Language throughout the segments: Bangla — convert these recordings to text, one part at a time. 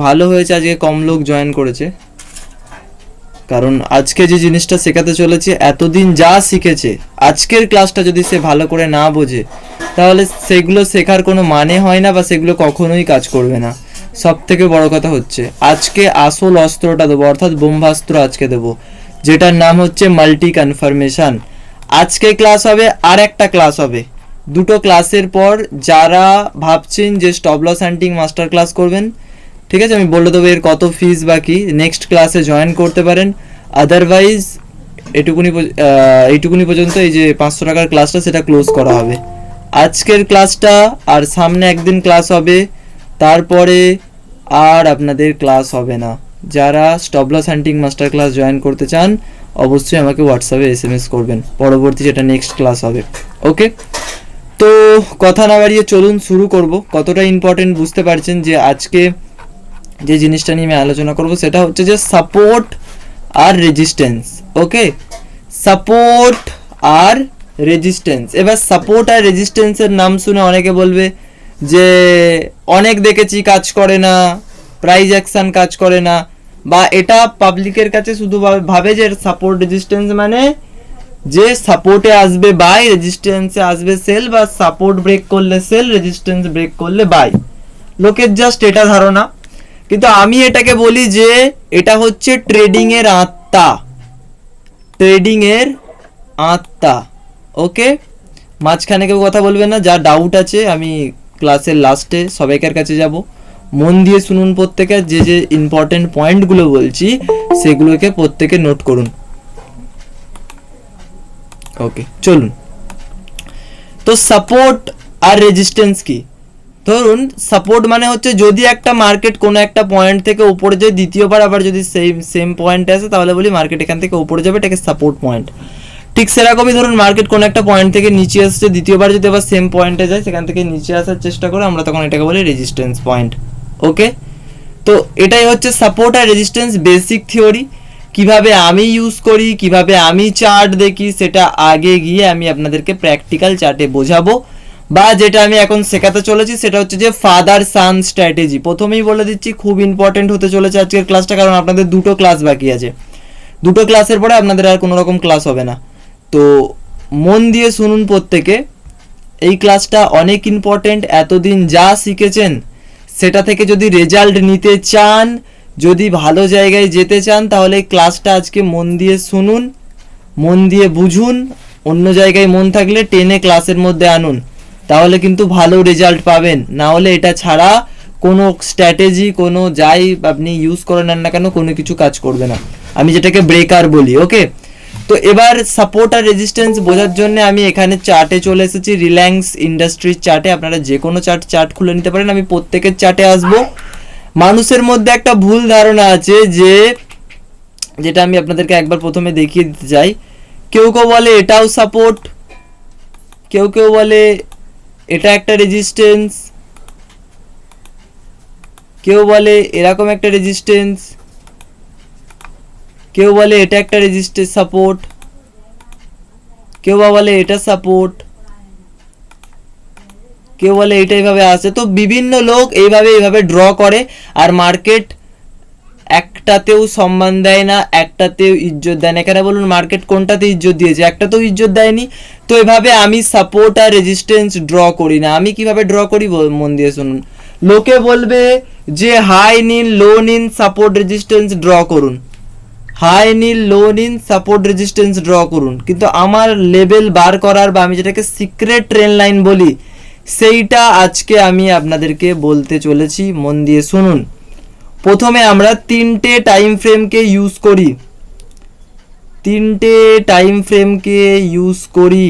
ভালো হয়েছে আজকে কম লোক জয়েন করেছে, কারণ আজকে যে জিনিসটা শেখাতে চলেছে এতদিন যা শিখেছে আজকের ক্লাসটা যদি সে ভালো করে না বোঝে তাহলে সেগুলো শেখার কোনো মানে হয় না বা সেগুলো কখনোই কাজ করবে না। সব থেকে বড় কথা হচ্ছে আজকে আসল অস্ত্রটা দেবো, অর্থাৎ ব্রহ্মাস্ত্র আজকে দেবো, যেটার নাম হচ্ছে মাল্টি কনফার্মেশন। আজকে ক্লাস হবে আর একটা ক্লাস হবে, দুটো ক্লাসের পর যারা ভাবছেন যে স্টপ লস হান্টিং মাস্টার ক্লাস করবেন, ঠিক আছে, আমি বলে দেবো এর কত ফিস বাকি, নেক্সট ক্লাসে জয়েন করতে পারেন। আদারওয়াইজ এইটুকুনি পর্যন্ত এই যে 500 টাকার ক্লাসটা সেটা ক্লোজ করা হবে। আজকের ক্লাসটা আর সামনে একদিন ক্লাস হবে, তারপরে আর আপনাদের ক্লাস হবে না। যারা স্টপ লস হান্টিং মাস্টার ক্লাস জয়েন করতে চান অবশ্যই আমাকে হোয়াটসঅ্যাপে SMS করবেন, পরবর্তী যেটা নেক্সট ক্লাস হবে। ওকে, তো কথা না বাড়িয়ে চলুন শুরু করব। কতটা ইম্পর্টেন্ট বুঝতে পারছেন যে আজকে যে জিনিসটা নিয়ে আমি আলোচনা করব সেটা হচ্ছে যে সাপোর্ট আর রেজিস্ট্যান্স। ওকে, সাপোর্ট আর রেজিস্ট্যান্স। এবার সাপোর্ট আর রেজিস্ট্যান্সের নাম শুনে অনেকে বলবে যে অনেক দেখেছি কাজ করে না, প্রাইস অ্যাকশন কাজ করে না, বা এটা পাবলিকের কাছে শুধু ভাবে যে সাপোর্ট রেজিস্ট্যান্স মানে যে সাপোর্টে আসবে বাই, রেজিস্ট্যান্সে আসবে সেল, বা সাপোর্ট ব্রেক করলে সেল, রেজিস্ট্যান্স ব্রেক করলে বাই। লোকের জাস্ট এটা ধারণা, কিন্তু আমি এটাকে বলি যে এটা হচ্ছে ট্রেডিং এর আত্মা, ট্রেডিং এর আত্মা। ওকে, মাঝখানে কেউ কথা বলবে না। যা ডাউট আছে আমি ক্লাসের লাস্টে সবাইকার কাছে যাব, মন দিয়ে শুনুন প্রত্যেকে, যে যে ইম্পর্টেন্ট পয়েন্টগুলো বলছি সেগুলোকে প্রত্যেকে নোট করুন। ওকে, চলুন। তো সাপোর্ট আর রেজিস্ট্যান্স কি? ধরুন সাপোর্ট মানে হচ্ছে যদি একটা মার্কেট কোনো একটা পয়েন্ট থেকে উপরে যায়, দ্বিতীয়বার আবার যদি সেম পয়েন্টে আসে তাহলে বলি মার্কেট এখান থেকে উপরে যাবে, এটাকে সাপোর্ট পয়েন্ট। ঠিক সেরকমই ধরুন মার্কেট কোনো একটা পয়েন্ট থেকে নিচে আসছে, দ্বিতীয়বার যদি আবার সেম পয়েন্টে যায়, সেখান থেকে নিচে আসার চেষ্টা করে, আমরা তখন এটাকে বলি রেজিস্ট্যান্স পয়েন্ট। ওকে, তো এটাই হচ্ছে সাপোর্ট আর রেজিস্ট্যান্স বেসিক থিওরি। কিভাবে আমি ইউজ করি, কিভাবে আমি চার্ট দেখি, সেটা আগে গিয়ে আমি আপনাদেরকে প্র্যাকটিক্যাল চার্টে বোঝাবো, বা যেটা আমি এখন শেখাতে চলেছি সেটা হচ্ছে যে ফাদার সান স্ট্র্যাটেজি। প্রথমেই বলে দিচ্ছি খুব ইম্পর্টেন্ট হতে চলেছে আজকের ক্লাসটা, কারণ আপনাদের দুটো ক্লাস বাকি আছে, দুটো ক্লাসের পরে আপনাদের আর কোনো রকম ক্লাস হবে না। তো মন দিয়ে শুনুন প্রত্যেকে, এই ক্লাসটা অনেক ইম্পর্টেন্ট। এতদিন যা শিখেছেন সেটা থেকে যদি রেজাল্ট নিতে চান, যদি ভালো জায়গায় যেতে চান, তাহলে এই ক্লাসটা আজকে মন দিয়ে শুনুন, মন দিয়ে বুঝুন। অন্য জায়গায় মন থাকলে টেনে ক্লাসের মধ্যে আনুন, তাহলে কিন্তু ভালো রেজাল্ট পাবেন। না হলে এটা ছাড়া কোনো স্ট্র্যাটেজি, কোনো যাই আপনি ইউজ করে নেন না কেন, কোনো কিছু কাজ করবে না। আমি যেটাকে ব্রেকার বলি। ওকে, তো এবার সাপোর্ট আর রেজিস্ট্যান্স বোঝার জন্য আমি এখানে চার্টে চলে এসেছি, রিলায়েন্স ইন্ডাস্ট্রিজ চার্টে। আপনারা যে কোনো চার্ট খুলে নিতে পারেন, আমি প্রত্যেকের চার্টে আসবো। মানুষের মধ্যে একটা ভুল ধারণা আছে যে, যেটা আমি আপনাদেরকে একবার প্রথমে দেখিয়ে দিতে চাই। কেউ কেউ বলে এটাও সাপোর্ট, কেউ কেউ বলে এটা একটা রেজিস্ট্যান্স, কেউ বলে এরকম একটা রেজিস্ট্যান্স, কেউ বলে এটা একটা রেজিস্ট্যান্স সাপোর্ট, কেউ বা বলে এটা সাপোর্ট, কেউ বলে এটা এইভাবে আসে। তো বিভিন্ন লোক এইভাবে ড্র করে, আর মার্কেট একটাতেও সম্মান দেয় না, একটাতেও ইজ্জত দেয় না। এখানে বলুন মার্কেট কোনটাতে ইজ্জত দিয়েছে? একটাতেও ইজ্জত দেয়নি। তো এভাবে আমি সাপোর্ট আর রেজিস্ট্যান্স ড্র করি না। আমি কিভাবে ড্র করি মন দিয়ে শুনুন। লোকে বলবে যে হাই নিন, লো নিন, সাপোর্ট রেজিস্ট্যান্স ড্র করুন, হাই নিন, লো নিন, সাপোর্ট রেজিস্ট্যান্স ড্র করুন। কিন্তু আমার লেভেল বার করার, বা আমি যেটাকে সিক্রেট ট্রেন লাইন বলি, সেইটা আজকে আমি আপনাদেরকে বলতে চলেছি, মন দিয়ে শুনুন। প্রথমে আমরা তিনটে টাইম ফ্রেমকে ইউজ করি, তিনটে টাইম ফ্রেমকে ইউজ করি।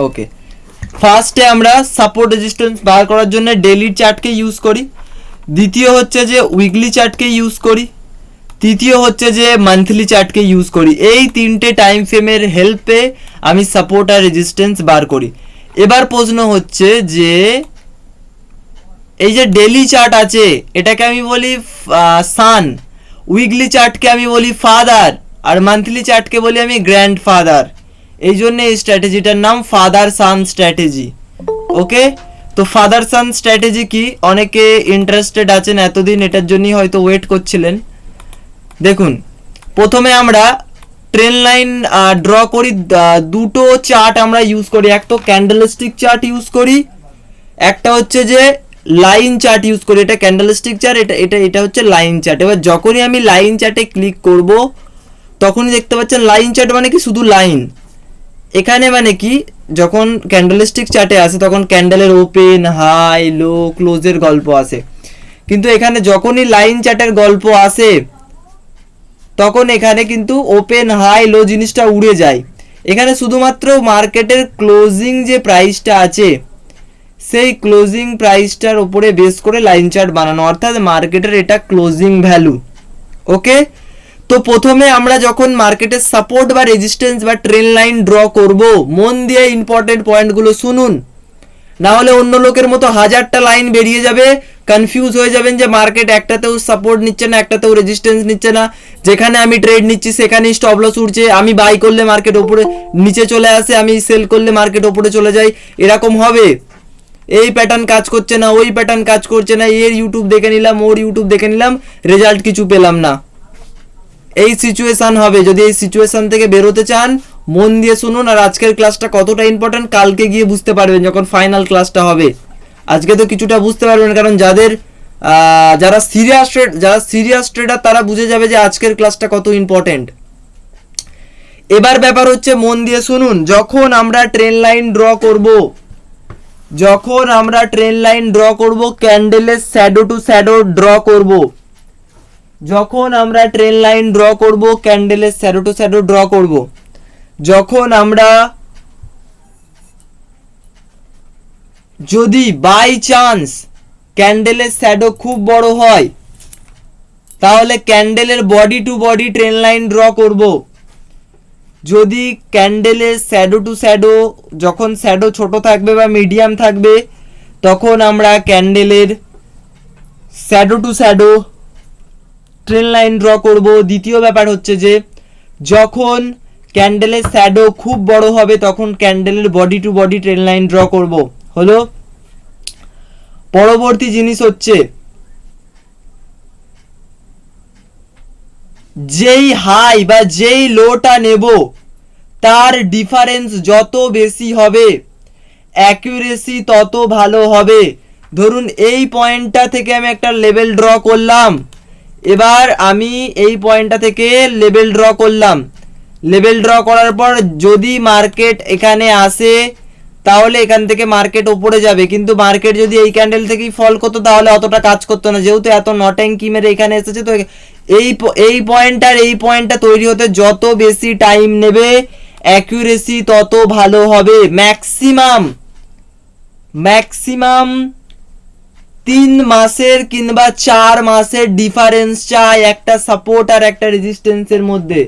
ওকে, ফার্স্টে আমরা সাপোর্ট রেজিস্ট্যান্স বার করার জন্য ডেইলি চার্টকে ইউজ করি, দ্বিতীয় হচ্ছে যে উইকলি চার্টকে ইউজ করি, তৃতীয় হচ্ছে যে মান্থলি চার্টকে ইউজ করি। এই তিনটে টাইম ফ্রেমের হেল্পে আমি সাপোর্ট আর রেজিস্ট্যান্স বার করি। এবার প্রশ্ন হচ্ছে যে এই যে ডেইলি চার্ট আছে এটাকে আমি বলি সান, উইকলি চার্টকে আমি বলি ফাদার, আর মান্থলি চার্টকে বলি আমি গ্র্যান্ডফাদার। এই জন্য এই স্ট্র্যাটেজিটার নাম ফাদার সান স্ট্র্যাটেজি। ওকে, তো ফাদার সান স্ট্র্যাটেজি কি, অনেকে ইন্টারেস্টেড আছেন এতদিন, এটার জন্যই হয়তো ওয়েট করছিলেন। দেখুন, প্রথমে আমরা ট্রেন লাইন ড্র করি, দুটো চার্ট আমরা ইউজ করি, এক তো ক্যান্ডেলস্টিক চার্ট ইউজ করি, একটা হচ্ছে যে লাইন চার্ট ইউজ করি। এটা ক্যান্ডেলস্টিক চার্ট, এটা হচ্ছে লাইন চার্ট। এবার যখনই আমি লাইন চার্টে ক্লিক করব তখনই দেখতে পাচ্ছেন লাইন চার্ট মানে কি, শুধু লাইন। এখানে মানে কি, যখন ক্যান্ডেলস্টিক চার্টে আসে তখন ক্যান্ডেলের ওপেন, হাই, লো, ক্লোজের গল্প আসে, কিন্তু এখানে যখনই লাইন চার্টের গল্প আসে তখন এখানে কিন্তু ওপেন, হাই, লো জিনিসটা উড়ে যায়। এখানে শুধুমাত্র মার্কেটের ক্লোজিং যে প্রাইসটা আছে সেই ক্লোজিং প্রাইসটার উপরে বেস করে লাইন চার্ট বানানো, অর্থাৎ মার্কেটের এটা ক্লোজিং ভ্যালু। ওকে, তো প্রথমে আমরা যখন মার্কেটের সাপোর্ট বা রেজিস্ট্যান্স বা ট্রেন লাইন ড্র করব, মন দিয়ে ইম্পর্টেন্ট পয়েন্টগুলো শুনুন, না হলে অন্য লোকের মতো হাজারটা লাইন বেরিয়ে যাবে, কনফিউজ হয়ে যাবেন যে মার্কেট একটাতেও সাপোর্ট নিচ্ছে না, একটাতেও রেজিস্ট্যান্স নিচ্ছে না, যেখানে আমি ট্রেড নিচ্ছি সেখানেই স্টপ লস উঠছে, আমি বাই করলে মার্কেট ওপরে নিচে চলে আসে, আমি সেল করলে মার্কেট ওপরে চলে যায়, এরকম হবে। এই প্যাটার্ন কাজ করছে না, ওই প্যাটার্ন কাজ করছে না, এর ইউটিউব দেখে নিলাম, ওর ইউটিউব দেখে নিলাম, রেজাল্ট কিছু পেলাম না, এই সিচুয়েশন হবে। যদি এই সিচুয়েশন থেকে বেরোতে চান মন দিয়ে শুনুন, আর আজকের ক্লাসটা কতটা ইম্পর্টেন্ট কালকে গিয়ে বুঝতে পারবেন যখন ফাইনাল ক্লাসটা হবে। আজকে তো কিছুটা বুঝতে পারবেন, কারণ যারা সিরিয়াস ট্রেডার তারা বুঝে যাবে যে আজকের ক্লাসটা কত ইম্পর্টেন্ট। এবার ব্যাপার হচ্ছে, মন দিয়ে শুনুন, যখন আমরা ট্রেন লাইন ড্র করব, ক্যান্ডেলের শ্যাডো টু শ্যাডো ড্র করব, যখন আমরা ট্রেন লাইন ড্র করব, ক্যান্ডেলের শ্যাডো টু শ্যাডো ড্র করব, যখন আমরা যদি বাই চান্স ক্যান্ডেলের শ্যাডো খুব বড় হয় তাহলে ক্যান্ডেলের body to body trend line draw করব। যদি ক্যান্ডেলের শ্যাডো টু শ্যাডো, যখন শ্যাডো ছোট থাকবে বা মিডিয়াম থাকবে তখন আমরা ক্যান্ডেলের shadow to shadow trend line draw করব। দ্বিতীয় ব্যাপার হচ্ছে যে যখন ক্যান্ডেলের শ্যাডো খুব বড় হবে তখন ক্যান্ডেলের body to body trend line draw করব। হলো, পরবর্তী জিনিস হচ্ছে যেই হাই বা যেই লোটা নেব তার ডিফারেন্স যত বেশি হবে অ্যাকুরেসি তত ভালো হবে। ধরুন এই পয়েন্টটা থেকে আমি একটা লেভেল ড্র করলাম, এবার আমি এই পয়েন্টটা থেকে লেভেল ড্র করলাম, লেভেল ড্র করার পর যদি মার্কেট এখানে আসে তাহলে এখান থেকে মার্কেট ওপরে যাবে, কিন্তু মার্কেট যদি এই ক্যান্ডেল থেকেই ফল করতো তাহলে অতটা কাজ করতো না, যেহেতু এত নট্যাঙ্কি মেরে এখানে এসেছে। তো এই পয়েন্টটা তৈরি হতে যত বেশি টাইম নেবে অ্যাকুরেসি তত ভালো হবে। ম্যাক্সিমাম 3 মাসের কিংবা 4 মাসের ডিফারেন্স চাই একটা সাপোর্ট আর একটা রেজিস্ট্যান্সের মধ্যে।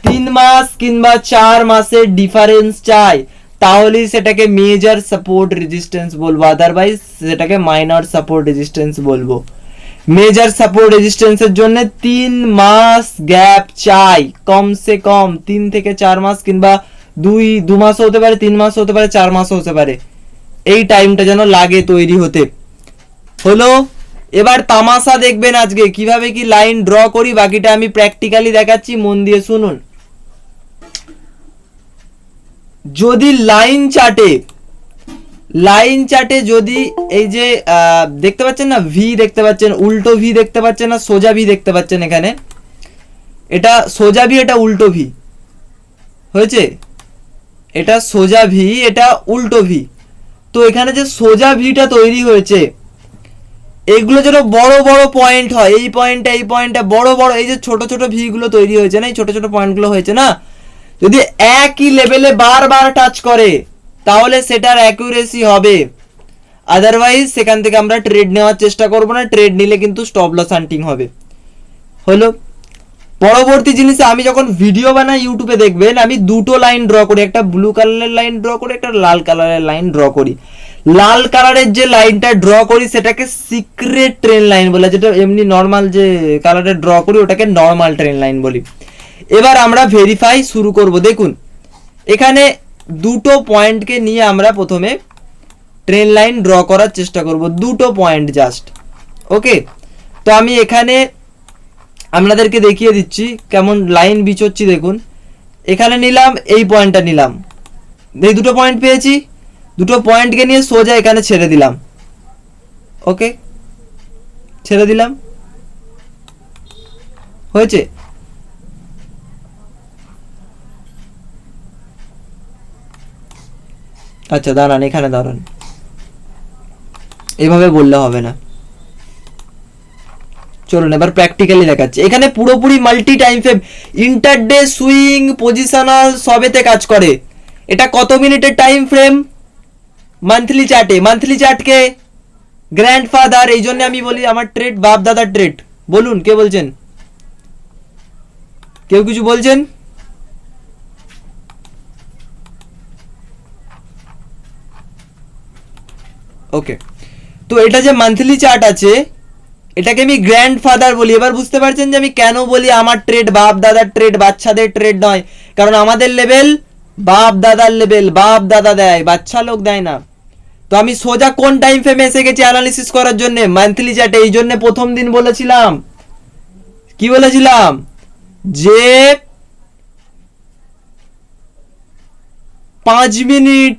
3 মাস কিংবা 4 মাসের ডিফারেন্স চাই, তাহলেই সেটাকে মেজর সাপোর্ট রেজিস্ট্যান্স বলবো, আদারওয়াইজ সেটাকে মাইনর সাপোর্ট রেজিস্ট্যান্স বলবো। মেজর সাপোর্ট রেজিস্ট্যান্সের জন্য 3 মাস গ্যাপ চাই, কমসে কম 3 থেকে 4 মাস, কিংবা 2 মাস হতে পারে, 3 মাস হতে পারে, 4 মাস হতে পারে, এই টাইমটা যেন লাগে তৈরি হতে। হলো, এবার তামাশা দেখবেন আজকে কিভাবে কি লাইন ড্র করি, বাকিটা আমি প্র্যাকটিক্যালি দেখাচ্ছি, মন দিয়ে শুনুন। যদি লাইন চার্টে যদি এই যে দেখতে পাচ্ছেন না, ভি দেখতে পাচ্ছেন, উল্টো ভি দেখতে পাচ্ছেন না, সোজা ভি দেখতে পাচ্ছেন, এখানে এটা সোজা ভি, এটা উল্টো ভি হয়েছে, এটা সোজা ভি, এটা উল্টো ভি। তো এখানে যে সোজা ভিটা তৈরি হয়েছে এগুলো যেন বড় বড় পয়েন্ট হয়, এই পয়েন্টটা বড় বড়, এই যে ছোট ছোট ভি গুলো তৈরি হয়েছে না, এই ছোট ছোট পয়েন্টগুলো হয়েছে না, যদি একই লেভেলে বারবার টাচ করে তাহলে সেটার অ্যাকুরেসি হবে, আদারওয়াইজ সেখান থেকে আমরা ট্রেড নেওয়ার চেষ্টা করব না, ট্রেড নিলে কিন্তু স্টপ লস হান্টিং হবে। হলো, পরবর্তী জিনিস, আমি যখন ভিডিও বানাই ইউটিউবে দেখবেন আমি দুটো লাইন ড্র করি, একটা ব্লু কালারের লাইন ড্র করি, একটা লাল কালারের লাইন ড্র করি। লাল কালারের যে লাইনটা ড্র করি সেটাকে সিক্রেট ট্রেন লাইন বলে, যেটা এমনি নর্মাল যে কালারের ড্র করি ওটাকে নর্মাল ট্রেন লাইন বলি। এবার আমরা ভেরিফাই শুরু করব। দেখুন এখানে দুটো পয়েন্টকে নিয়ে আমরা প্রথমে ট্রেন লাইন ড্র করার চেষ্টা করব, দুটো পয়েন্ট জাস্ট। ওকে, তো আমি এখানে আপনাদেরকে দেখিয়ে দিচ্ছি কেমন লাইন বিচোচ্ছি। দেখুন এখানে নিলাম, এই পয়েন্টটা নিলাম, এই দুটো পয়েন্ট পেয়েছি, দুটো পয়েন্টকে নিয়ে সোজা এখানে ছেড়ে দিলাম। ওকে, ছেড়ে দিলাম, হয়েছে। আচ্ছা দাঁড়ান, এখানে দাঁড়ান, এভাবে বললে হবে না। চলুন এবার প্র্যাকটিক্যালি দেখাচ্ছি। এখানে পুরোপুরি multi time frame, intraday, swing, positional সবেতে কাজ করে। এটা কত মিনিটের টাইম ফ্রেম? মান্থলি চার্টে, মান্থলি চার্টকে গ্র্যান্ডফাদার, এই জন্য আমি বলি আমার ট্রেড বাপ দাদার ট্রেড। বলুন কে বলছেন? কেউ কিছু বলছেন? ওকে, তো এটা যে মান্থলি চার্ট আছে এটাকে আমি গ্র্যান্ডফাদার বলি। এবার বুঝতে পারছেন যে আমি কেন বলি আমার ট্রেড বাপ দাদার ট্রেড, বাচ্চাদের ট্রেড নয়। কারণ আমাদের লেভেল বাপ দাদার লেভেল, বাপ দাদা দেয়, বাচ্চা লোক দেয় না। তো আমি সোজা কোন টাইম ফ্রেমে এসে গেছি অ্যানালিসিস করার জন্য? মান্থলি চার্টে। এই জন্য প্রথম দিন বলেছিলাম, কি বলেছিলাম, যে 5 মিনিট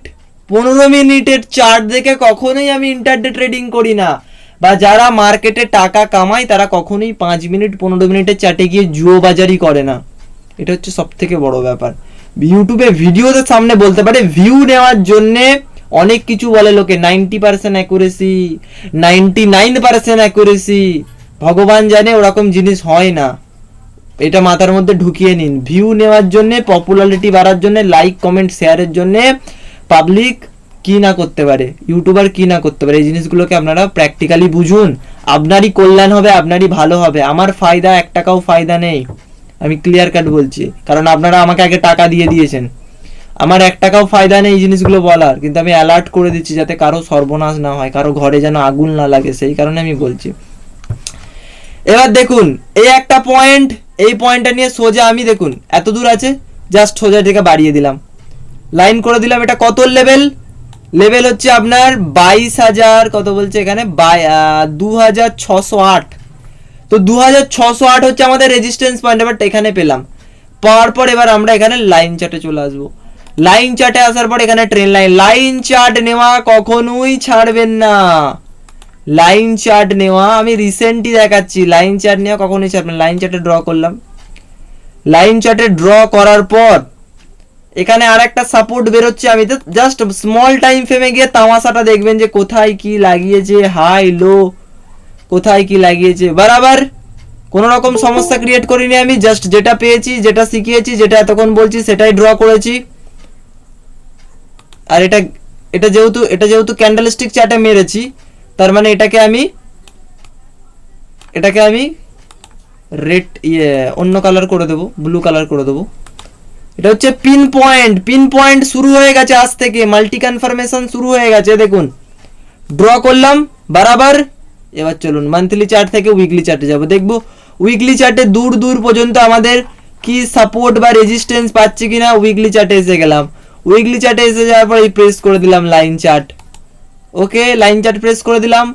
15 মিনিটের চার্ট দেখে কখনোই আমি ইন্টারডে ট্রেডিং করি না। বা যারা মার্কেটে টাকা কামায় তারা কখনোই 5 মিনিট 15 মিনিটের চার্টে গিয়ে জুয়ো বাজারই করে না। এটা হচ্ছে সব থেকে বড় ব্যাপার। ইউটিউবে ভিডিওতে সামনে বলতে পারে, ভিউ নেওয়ার জন্যে অনেক কিছু বলে লোকে, 90% অ্যাকুরেসি, 99% অ্যাকুরেসি। ভগবান জানে ওরকম জিনিস হয় না, এটা মাথার মধ্যে ঢুকিয়ে নিন। ভিউ নেওয়ার জন্যে, পপুলারিটি বাড়ার জন্যে, লাইক কমেন্ট শেয়ারের জন্যে পাবলিক কি না করতে পারে, ইউটিউবার কি না করতে পারে, এই জিনিসগুলোকে আপনারা প্র্যাকটিক্যালি বুঝুন। আপনারই কল্যাণ হবে, আপনারই ভালো হবে। আমার ফায়দা 1 টাকাও ফায়দা নেই, আমি ক্লিয়ার কাট বলছি। কারণ আপনারা আমাকে আগে টাকা দিয়ে দিয়েছেন, আমার 1 টাকাও ফায়দা নেই এই জিনিসগুলো বলার। কিন্তু আমি অ্যালার্ট করে দিচ্ছি যাতে কারো সর্বনাশ না হয়, কারো ঘরে যেন আগুন না লাগে, সেই কারণে আমি বলছি। এবার দেখুন এই একটা পয়েন্ট, এই পয়েন্টটা নিয়ে সোজা আমি দেখুন এত দূর আছে, জাস্ট সোজা থেকে বাড়িয়ে দিলাম, লাইন করে দিলাম। এটা কত লেভেল? লেভেল হচ্ছে আপনার 22,000, কত বলছে এখানে, 2608। তো 2608 হচ্ছে আমাদের রেজিস্ট্যান্স পয়েন্ট। এবার এখানে পেলাম, পাওয়ার পর এবার আমরা এখানে লাইন চার্টে চলে আসবো। লাইন চার্টে আসার পর এখানে ট্রেন লাইন, লাইন চার্ট নেওয়া কখনোই ছাড়বেন না। লাইন চার্ট নেওয়া আমি রিসেন্টলি দেখাচ্ছি, লাইন চার্ট নেওয়া কখনোই ছাড়বেন। লাইন চার্টে ড্র করলাম, লাইন চার্টে ড্র করার পর এখানে আর একটা সাপোর্ট বেরোচ্ছে। আমি তো জাস্ট স্মল টাইম ফ্রেমে গিয়ে তামাশাটা দেখবেন যে কোথায় কি লাগিয়েছে, হাই লো কোথায় কি লাগিয়েছে। বরাবর কোনো রকম সমস্যা ক্রিয়েট করিনি আমি, জাস্ট যেটা পেয়েছি, যেটা শিখিয়েছি, যেটা এতক্ষণ বলছি সেটাই ড্র করেছি। আর এটা যেহেতু ক্যান্ডেলস্টিক চার্টে মেরেছি, তার মানে এটাকে আমি রেড অন্য কালার করে দেবো, ব্লু কালার করে দেবো। এটা হচ্ছে পিন পয়েন্ট। পিন পয়েন্ট শুরু হয়ে গেছে আজ থেকে, মাল্টি কনফার্মেশন শুরু হয়ে গেছে। দেখুন ড্র করলাম বরাবর। এবার চলুন মান্থলি চার্ট থেকে উইকলি চার্টে যাব, দেখবো উইকলি চার্টে দূর দূর পর্যন্ত আমাদের কি সাপোর্ট বা রেজিস্ট্যান্স পাচ্ছি কিনা। উইকলি চার্টে এসে গেলাম, উইকলি চার্টে এসে যাওয়ার পর এই প্রেস করে দিলাম লাইন চার্ট। ওকে, লাইন চার্ট প্রেস করে দিলাম।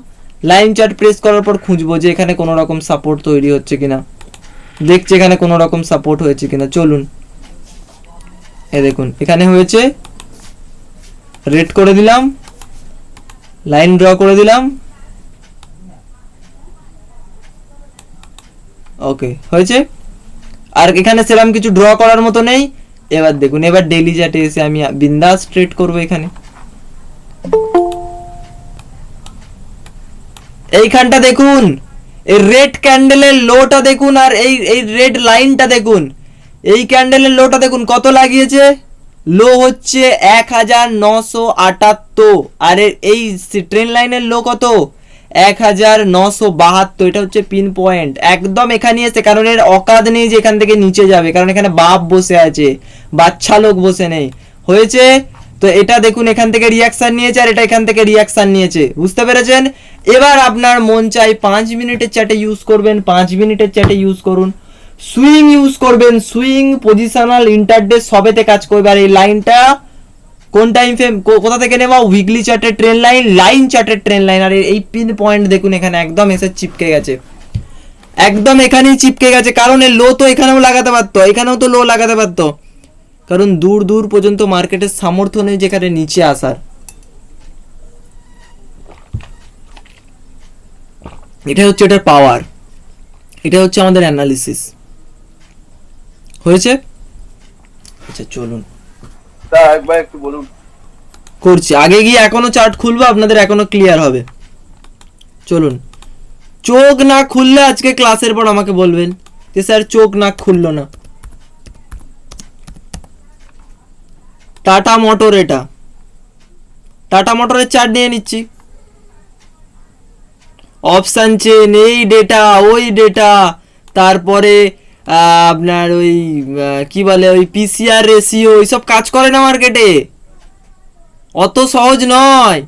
লাইন চার্ট প্রেস করার পর খুঁজবো যে এখানে কোনো রকম সাপোর্ট তৈরি হচ্ছে কিনা, দেখছি এখানে কোনো রকম সাপোর্ট হয়েছে কিনা। চলুন এ দেখুন এখানে হয়েছে, রেড করে দিলাম, লাইন ড্র করে দিলাম। ওকে হয়েছে, আর এখানে সেরকম কিছু ড্র করার মতো নেই। এবার দেখুন, এবার ডেইলি চার্টে এসে আমি বিন্দাস ট্রেড করবো। এখানে এইখানটা দেখুন, এই রেড ক্যান্ডেলের লোটা দেখুন, আর এই রেড লাইনটা দেখুন। এই ক্যান্ডেলের লোটা দেখুন কত লাগিয়েছে, লো হচ্ছে 1978। আর এই ট্রেন লাইনের লো কত, 1972। এটা হচ্ছে পিন পয়েন্ট একদম এখানে এসে, কারণ এর অকাদ নেই যে এখান থেকে নিচে যাবে, কারণ এখানে বাপ বসে আছে, বাচ্চা লোক বসে নেই। হয়েছে তো এটা দেখুন এখান থেকে রিয়াকশন নিয়েছে, আর এটা এখান থেকে রিয়াকশন নিয়েছে, বুঝতে পেরেছেন। এবার আপনার মন চাই 5 মিনিটের চ্যাটে ইউজ করবেন, 5 মিনিটের চ্যাটে ইউজ করুন। সুইং ইউজ করবেন, সুইং, পজিশনাল, ইন্টারডে সবেতে কাজ করবে। আর এই লাইনটা কোন টাইম ফ্রেম কোথা থেকে নেওয়া, উইকলি চার্টের ট্রেন লাইন, লাইন চার্টের ট্রেন লাইন। আর এই পিন পয়েন্ট দেখুন এখানে একদম এসে চিপকে গেছে, একদম এখানেই চিপকে গেছে। কারণ এর লো তো এখানেও লাগাতে পারতো, এখানেও তো লো লাগাতে পারতো, কারণ দূর দূর পর্যন্ত মার্কেটের সামর্থ্য নেই যেখানে নিচে আসার। এটা হচ্ছে এটার পাওয়ার, এটা হচ্ছে আমাদের অ্যানালিসিস। হয়েছে? আচ্ছা চলুন একবার একটু বলুন। করছি, আগে গিয়ে এখনো চার্ট খুলবো, আপনাদের এখনো ক্লিয়ার হবে। চলুন, চোখ না খুললে আজকে ক্লাসের পর আমাকে বলবেন যে স্যার চোখ না খুললো না। টাটা মোটর, এটা টাটা মোটরের চার্ট নিয়ে নিচ্ছি। অপশান চেন, এই ডেটা ওই ডেটা, তারপরে আপনার ওই কি বলে ওই পিসিআর রেশিও, এইসব কাজ করে না মার্কেটে। অত সহজ নয়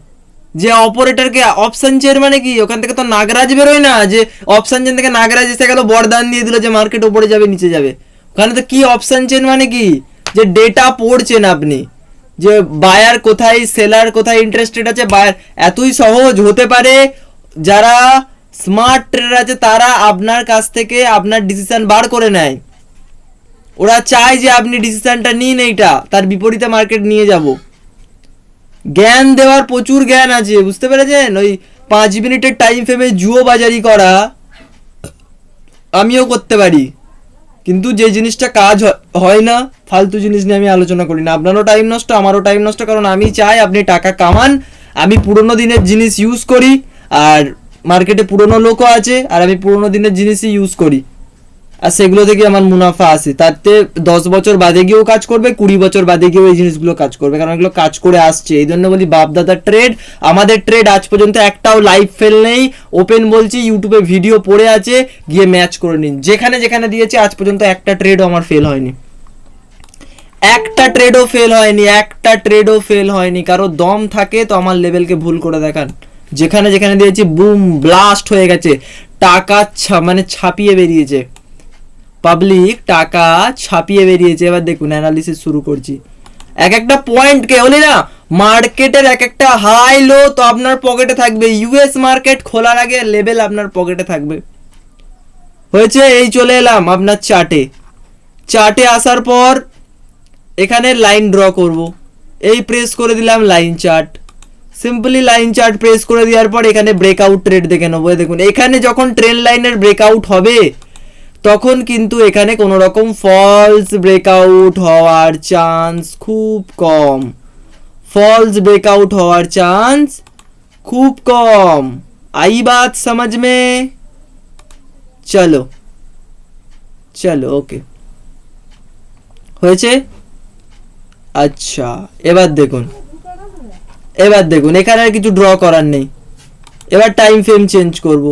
যে অপারেটরকে অপশান চেন মানে কি, ওখান থেকে তো নাগরাজ বেরোয় না যে অপশান চেন থেকে নাগরাজ এসে গেল, বরদান দিয়ে দিল যে মার্কেট উপরে যাবে নিচে যাবে। ওখানে তো কি অপশান চেন মানে কি, যে ডেটা পড়ছেন আপনি, যে বায়ার কোথায়, সেলার কোথায় ইন্টারেস্টেড আছে। বায়ার এতই সহজ হতে পারে, যারা স্মার্ট ট্রেডার আছে তারা আপনার কাছ থেকে আপনার ডিসিশন বার করে নেয়। ওরা চায় যে আপনি ডিসিশনটা নিন, এইটা তার বিপরীতে মার্কেট নিয়ে যাব। জ্ঞান দেওয়ার প্রচুর জ্ঞান আছে, বুঝতে পেরেছেন? ওই 5 মিনিটের টাইম ফ্রেমে জুয়ো বাজারি করা আমিও করতে পারি, কিন্তু যে জিনিসটা কাজ হয় না, ফালতু জিনিস নিয়ে আমি আলোচনা করি না। আপনারও টাইম নষ্ট, আমারও টাইম নষ্ট, কারণ আমি চাই আপনি টাকা কামান। আমি পুরোনো দিনের জিনিস ইউজ করি, আর মার্কেটে পুরোনো লোকও আছে, আর আমি পুরোনো দিনের জিনিসই ইউজ করি, আর সেগুলো থেকে আমার মুনাফা আসে। তাতে 10 বছর বাদে গিয়েও কাজ করবে, 20 বছর বাদে গিয়েও এই জিনিসগুলো কাজ করবে, কারণ এগুলো কাজ করে আসছে। এই জন্য বলি বাপদাদার ট্রেড, আমাদের ট্রেড আজ পর্যন্ত একটাও লাইভ ফেল নেই। ওপেন বলছি, ইউটিউবে ভিডিও পড়ে আছে, গিয়ে ম্যাচ করে নিন। যেখানে যেখানে দিয়েছে আজ পর্যন্ত একটা ট্রেডও আমার ফেল হয়নি, একটা ট্রেডও ফেল হয়নি, একটা ট্রেডও ফেল হয়নি। কারো দম থাকে তো আমার লেভেলকে ভুল করে দেখান। যেখানে যেখানে দিয়েছি বুম ব্লাস্ট হয়ে গেছে, টাকা মানে ছাপিয়ে বেরিয়েছে, পাবলিক টাকা ছাপিয়ে বেরিয়েছে। এবার দেখুন অ্যানালিসিস শুরু করছি। এক একটা পয়েন্টকে বলি না, মার্কেটের এক একটা হাই লো তো আপনার পকেটে থাকবে। ইউএস মার্কেট খোলার আগে লেভেল আপনার পকেটে থাকবে। হয়েছে? এই চলে এলাম আপনার চার্টে। চার্টে আসার পর এখানে লাইন ড্র করব, এই প্রেস করে দিলাম line chart. Simply line chart press করে দেওয়ার পর এখানে ব্রেকআউট ট্রেড দেখে নেবো। দেখুন এখানে যখন ট্রেন লাইনের ব্রেকআউট হবে তখন কিন্তু এখানে কোনো রকম ফলস ব্রেকআউট হওয়ার চান্স খুব কম, फॉल्स ब्रेकआउट होवार चांस खूब कम। आई बात समझ में? चलो चलो ओके হয়েছে। আচ্ছা এবার দেখুন, এবার দেখুন এখানে আর কিছু ড্র করার নেই। এবার টাইম ফ্রেম চেঞ্জ করব।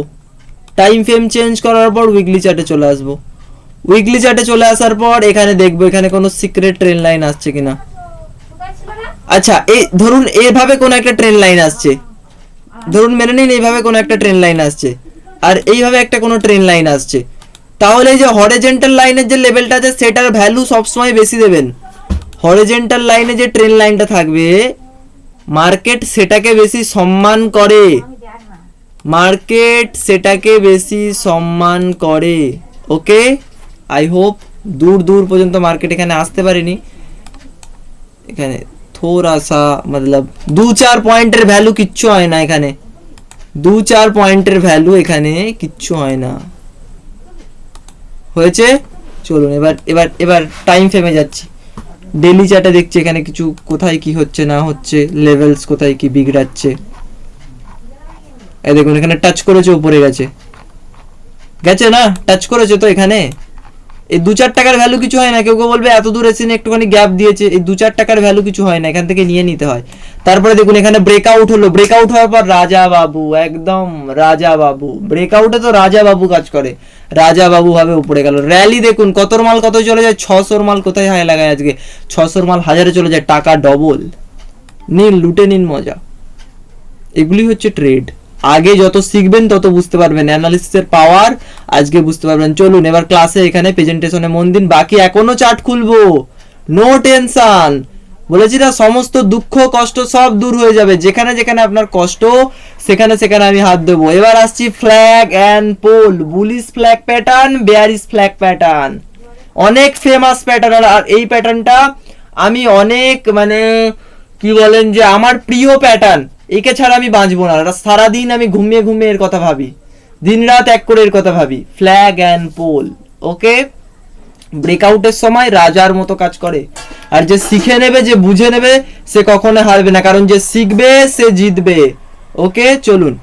টাইম ফ্রেম চেঞ্জ করার পর উইকলি চার্টে চলে আসবো। উইকলি চার্টে চলে আসার পর এখানে দেখবো এখানে কোনো সিক্রেট ট্রেন লাইন আসছে কিনা। আচ্ছা এই ধরুন এইভাবে কোনো একটা ট্রেন লাইন আসছে, ধরুন মেনে নিন এইভাবে কোনো একটা ট্রেন লাইন আসছে, আর এইভাবে একটা কোনো ট্রেন লাইন আসছে। তাহলে এই যে হরিজন্টাল লাইনের যে লেভেলটা আছে সেটার ভ্যালু সবসময় বেশি দেবেন। হরিজন্টাল লাইনে যে ট্রেন লাইনটা থাকবে মার্কেট সেটাকে বেশি সম্মান করে, মার্কেট সেটাকে বেশি সম্মান করে। ওকে, আই হোপ দূর দূর পর্যন্ত মার্কেট এখানে আসতে পারেনি। এখানে थोड़ा सा मतलब 2-4 পয়েন্টের ভ্যালু কিচ্ছু হয় না, এখানে 2-4 পয়েন্টের ভ্যালু এখানে কিচ্ছু হয় না। হয়েছে? চলুন এবার এবার এবার টাইম ফ্রেমে যাচ্ছি। ডেইলি চার্টে দেখছি এখানে কিছু কোথায় কি হচ্ছে না হচ্ছে, লেভেলস কোথায় কি বিগড়াচ্ছে। এই দেখুন এখানে টাচ করেছে, উপরে গেছে, গেছে না, টাচ করেছে তো এখানে। এই 2-4 টাকার ভ্যালু কিছু হয় না। কেউ কেউ বলবে এত দূর এসে একটুখানি গ্যাপ দিয়েছে, এই 2-4 টাকার ভ্যালু কিছু হয় না, এখান থেকে নিয়ে নিতে হয়। তারপরে দেখুন এখানে ব্রেকআউট হলো, ব্রেকআউট হওয়ার পর রাজা বাবু, একদম রাজা বাবু। ব্রেকআউটে তো রাজা বাবু কাজ করে, রাজা বাবু ভাবে উপরে গেল। র্যালি দেখুন কতর মাল কত চলে যায়, 600 মাল কোথায় হাই লাগায় আজকে, 600 মাল 1000-এ চলে যায়, টাকা ডবল। নিন লুটে নিন মজা। এগুলি হচ্ছে ট্রেড। আগে যত শিখবেন তত বুঝতে পারবেন, অ্যানালিসিসের পাওয়ার আজকে বুঝতে পারবেন। চলুন এবার ক্লাসে এখানে প্রেজেন্টেশনে মন দিন, বাকি এখনো চার্ট খুলবো, নো টেনশন। বলেছি না, সমস্ত দুঃখ কষ্ট সব দূর হয়ে যাবে, যেখানে যেখানে আপনার কষ্ট সেখানে সেখানে আমি হাত দেবো। এবার আসছি flag and pole, bullish flag pattern, bearish flag pattern, অনেক ফেমাস প্যাটার্ন। আর এই প্যাটার্নটা আমি অনেক মানে কি বলেন যে আমার প্রিয় প্যাটার্ন, একে ছাড়া আমি বাঁচবো না। সারাদিন আমি ঘুমিয়ে ঘুমিয়ে এর কথা ভাবি, দিন রাত এক করে এর কথা ভাবি। ফ্ল্যাগ অ্যান্ড পোল, ওকে। ব্রেকআউটের সময় রাজার মতো কাজ করে, আর যে শিখে নেবে, যে বুঝে নেবে, সে কখনো হারবে না, কারণ যে শিখবে সে জিতবে। ওকে চলুন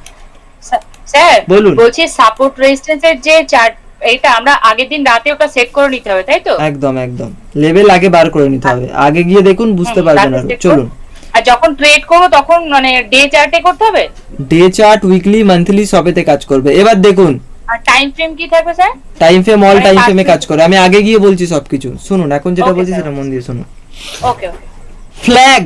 স্যার বলুন। বলছি সাপোর্ট রেজিস্ট্যান্সের যে চার্ট, এটা আমরা আগের দিন রাতে ওটা সেট করে নিতে হবে, তাই তো? একদম একদম, লেভেল আগে বার করে নিতে হবে, আগে গিয়ে দেখুন বুঝতে পারবেন। আর চলুন, আর যখন ট্রেড করবো তখন মানে ডে চার্টে করতে হবে? ডে চার্ট, উইকলি, মান্থলি সবেতে কাজ করবে। এবার দেখুন আর টাইম ফ্রেম কি থাকবে স্যার? টাইম ফ্রেম, অল মানে টাইম পাঁচ ফ্রেমে মিনিট। কাজ করে, আমি আগে গিয়ে বলছি সবকিছু। শুনুন, এখন যেটা Okay, বলছি sir. সেটা মন দিয়ে শুনুন। ওকে ওকে। ফ্ল্যাগ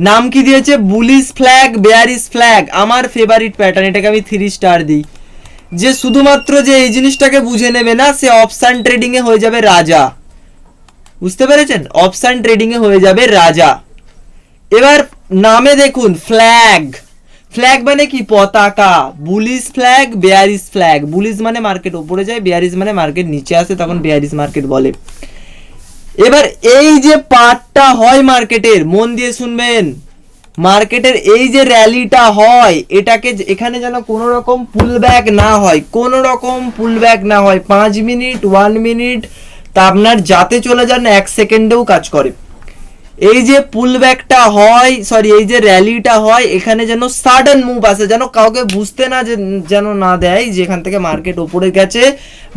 নাম কি দিয়েছে? Bullish flag, bearish flag. আমার ফেভারিট প্যাটার্ন, এটাকে আমি 3 স্টার দিই। যে শুধুমাত্র যে এই জিনিসটাকে বুঝে নেবে না, সে অপশন ট্রেডিং এ হয়ে যাবে রাজা। বুঝতে পেরেছেন? অপশন ট্রেডিং এ হয়ে যাবে রাজা। এবার নামে দেখুন ফ্ল্যাগ, ফ্ল্যাগ মানে কি? পতাকা। Bullish flag, bearish flag. Bullish মানে মার্কেট উপরে যায়, বেয়ারিশ মানে মার্কেট নিচে আসে, তখন বেয়ারিশ মার্কেট বলে। এবার এই যে পার্টটা হয় মার্কেটের, মন দিয়ে শুনবেন, মার্কেটের এই যে র্যালিটা হয়, এটাকে এখানে যেন কোনো রকম পুল ব্যাক না হয়, কোনো রকম পুল ব্যাক না হয়। 5 মিনিট, 1 মিনিট, তা আপনার যাতে চলে যান 1 সেকেন্ডেও কাজ করে। এই যে পুল ব্যাকটা হয়, সরি এই যে র্যালিটা হয়, এখানে যেন সাডেন মুভ আসে, যেন কাউকে বুঝতে না যেন না দেয় যে এখান থেকে মার্কেট উপরে গেছে,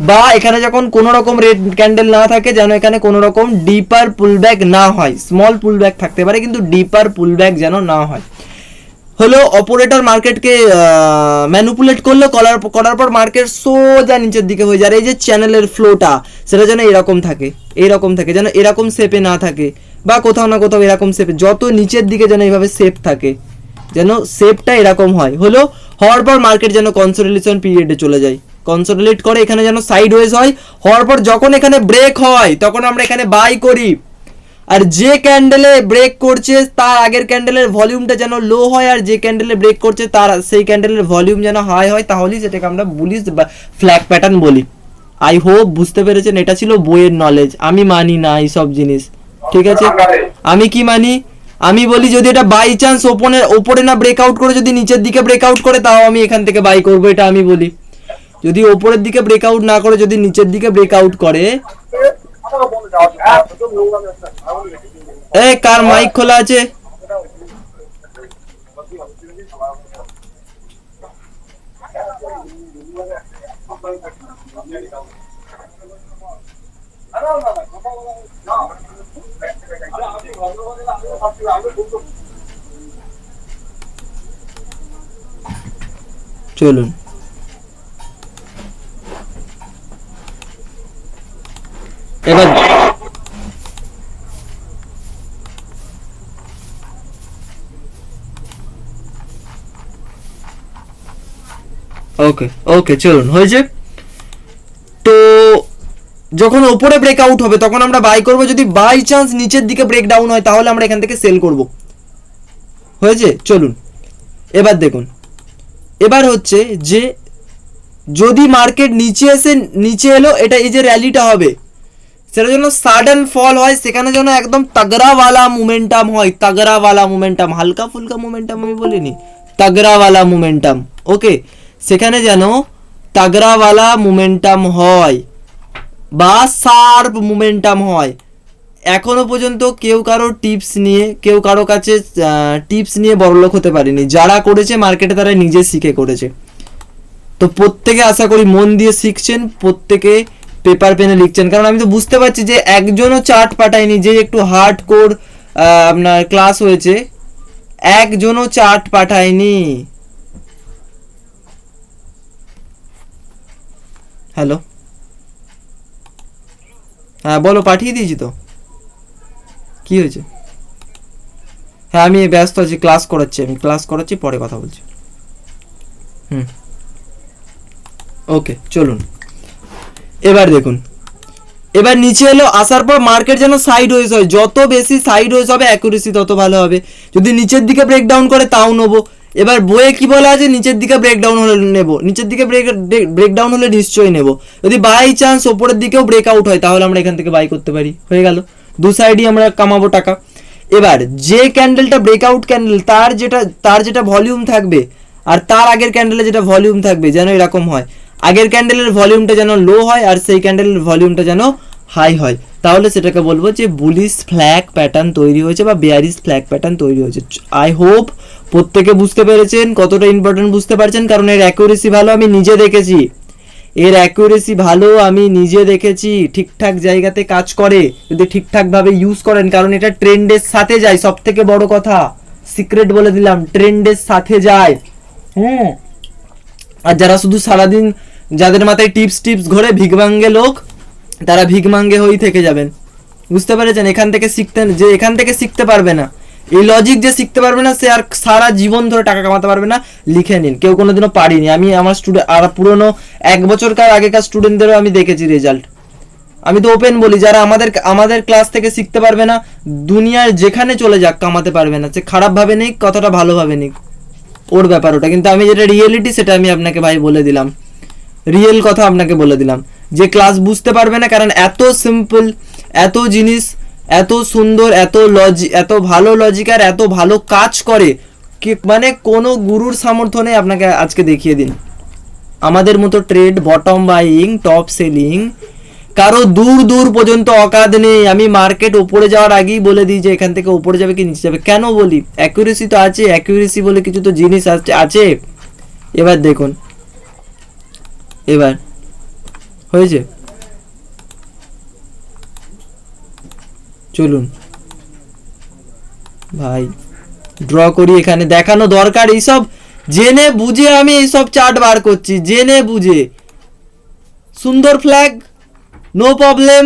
বা এখানে যখন কোনো রকম রেড ক্যান্ডেল না থাকে, যেন এখানে কোনো রকম ডিপার পুল ব্যাক না হয়। স্মল পুল ব্যাক থাকতে পারে, কিন্তু ডিপার পুল ব্যাক যেন না হয়। হলো অপারেটর মার্কেটকে ম্যানুপুলেট করলো, করার পর মার্কেট সোজা নিচের দিকে হয়ে যায়। আর এই যে চ্যানেলের ফ্লোটা, সেটা যেন এরকম থাকে, এইরকম থাকে, যেন এরকম শেপে না থাকে, বা কোথাও না কোথাও এরকম শেপে, যত নিচের দিকে যেন এইভাবে শেপ থাকে, যেন শেপটা এরকম হয়। হলো হওয়ার পর মার্কেট যেন কনসোলিডেশন পিরিয়ডে চলে যায়, কনসোলিডেট করে, এখানে যেন সাইড ওয়েজ হয়। হওয়ার পর যখন এখানে ব্রেক হয়, তখন আমরা এখানে বাই করি। আর যে ক্যান্ডেলে ব্রেক করছে তার আগের ক্যান্ডেলের ভলিউমটা যেন লো হয়, আর যে ক্যান্ডেলে ব্রেক করছে তার সেই ক্যান্ডেলের ভলিউম যেন হাই হয়, তাহলেই সেটাকে আমরা বুলিশ ফ্ল্যাগ প্যাটার্ন বলি। আই হোপ বুঝতে পেরেছেন। এটা ছিল বইয়ের নলেজ, আমি মানি না এইসব জিনিস, ঠিক আছে? আমি কি মানি? আমি বলি যদি এটা বাই চান্স ওপরে না ব্রেকআউট করে, যদি নিচের দিকে ব্রেকআউট করে, তাও আমি এখান থেকে বাই করবো, এটা আমি বলি। যদি ওপরের দিকে ব্রেকআউট না করে, যদি নিচের দিকে ব্রেকআউট করে, কার মাইক খোলা আছে? চলুন এবার ওকে ওকে চলুন, হয়েছে তো। যখন ওপরে ব্রেকআউট হবে তখন আমরা বাই করব, যদি বাই চান্স নিচের দিকে ব্রেক ডাউন হয় তাহলে আমরা এখান থেকে সেল করব। হয়েছে? চলুন এবার দেখুন। এবার হচ্ছে যে যদি মার্কেট নিচে এলো, এটা এই যে র্যালিটা হবে, সেটা যেন সাডেন ফল হয়, সেখানে যেন একদম তাগড়াওয়ালা মোমেন্টাম হয়, তাগড়াওয়ালা মোমেন্টাম, হালকা ফুলকা মোমেন্টাম আমি বলিনি, তাগড়াওয়ালা মোমেন্টাম। ওকে, সেখানে যেন তাগড়াওয়ালা মোমেন্টাম হয় বা শার্প মোমেন্টাম হয়। এখনো পর্যন্ত কেউ কারো কাছে টিপস নিয়ে বড়লোক হতে পারেনি। যারা করেছে মার্কেটে, তারা নিজে শিখে করেছে। তো প্রত্যেকে আশা করি মন দিয়ে শিখছেন, প্রত্যেকে পেপার পেনে লিখছেন, কারণ আমি তো বুঝতে পারছি যে একজনও চার্ট পাঠায়নি। যে একটু হার্ড কোর আপনার ক্লাস হয়েছে, একজনও চার্ট পাঠায়নি। হ্যালো, হ্যাঁ বলো, পাঠিয়ে দিয়েছি তো। কি হয়েছে? হ্যাঁ আমি ব্যস্ত আছি, ক্লাস করাচ্ছি, পরে কথা বলছি। ওকে চলুন, এবার দেখুন, এবার নিচে এলো, আসার পর মার্কেট যেন সাইড ওয়েজ হয়, যত বেশি সাইড ওয়েজ হবে অ্যাকুরেসি তত ভালো হবে। যদি নিচের দিকে ব্রেকডাউন করে তাও নেবো। এবার বইয়ে কি বলা আছে, নিচের দিকে ব্রেকডাউন হলে নেবো, নিচের দিকে ব্রেকডাউন হলে নিশ্চয়ই নেবো। যদি বাই চান্স ওপরের দিকেও ব্রেকআউট হয় তাহলে আমরা এখান থেকে বাই করতে পারি, হয়ে গেল, দু সাইডই আমরা কামাবো টাকা। এবার যে ক্যান্ডেলটা ব্রেকআউট ক্যান্ডেল তার যেটা ভলিউম থাকবে আর তার আগের ক্যান্ডেলে যেটা ভলিউম থাকবে যেন এরকম হয়, আগের ক্যান্ডেলের ভলিউমটা যেন লো হয় আর সেই ক্যান্ডেলের ভলিউমটা যেন হাই হয়, তাহলে সেটাকে বলবো যে বুলিশ ফ্ল্যাগ প্যাটার্ন তৈরি হয়েছে বা বেয়ারিশ ফ্ল্যাগ প্যাটার্ন তৈরি হয়েছে। আই হোপ প্রত্যেকে বুঝতে পেরেছেন, কতটা ইম্পর্টেন্ট বুঝতে পারছেন, কারণ এর অ্যাকুরেসি ভালো আমি নিজে দেখেছি, এর অ্যাকুরেসি ভালো আমি নিজে দেখেছি, ঠিকঠাক জায়গাতে কাজ করে যদি ঠিকঠাকভাবে ইউজ করেন, কারণ এটা ট্রেন্ডের সাথে যায়, সব থেকে বড় কথা সিক্রেট বলে দিলাম, ট্রেন্ডের সাথে যায়। আর যারা শুধু সারাদিন যাদের মাথায় টিপস ঘোরে ভিগমাঙ্গে লোক, তারা ভিগমাঙ্গে হয়েই থেকে যাবেন, বুঝতে পেরেছেন? এখান থেকে শিখতে পারবে না, এই লজিক যে শিখতে পারবে না সে আর সারা জীবন ধরে টাকা কামাতে পারবে না। লিখে নিন, কেউ কোনোদিনও পারিনি, আমি আমার আর পুরনো 1 বছরকার আগেকার স্টুডেন্টদেরও আমি দেখেছি রেজাল্ট। আমি তো ওপেন বলি, যারা আমাদের ক্লাস থেকে শিখতে পারবে না, দুনিয়ার যেখানে চলে যাক কামাতে পারবে না, সে খারাপভাবে নিক কথাটা ভালোভাবে নিক, ওর ব্যাপার ওটা, কিন্তু আমি যেটা রিয়েলিটি সেটা আমি আপনাকে ভাই বলে দিলাম, রিয়েল কথা আপনাকে বলে দিলাম, যে ক্লাস বুঝতে পারবে না, কারণ এত সিম্পল, এত জিনিস, এত সুন্দর, এত ভালো লজিক আর এত ভালো কাজ করে কি মানে কোনো গুরুর সামর্থ্য নেই। আপনাকে আজকে দেখিয়ে দিন, আমাদের মতো trade, bottom buying, top selling কারো দূর পর্যন্ত অকাদ নেই। আমি মার্কেট ওপরে যাওয়ার আগেই বলে দিই যে এখান থেকে ওপরে যাবে কি নিচে যাবে, কেন বলি? অ্যাকুরেসি তো আছে, অ্যাকুরেসি বলে কিছু তো জিনিস আছে। এবার দেখুন, এবার হয়েছে, চলুন ভাই ড্র করি, এখানে দেখানো দরকার, এইসব জেনে বুঝে আমি এইসব চার্ট বার করছি, জেনে বুঝে। সুন্দর ফ্ল্যাগ, নো প্রবলেম,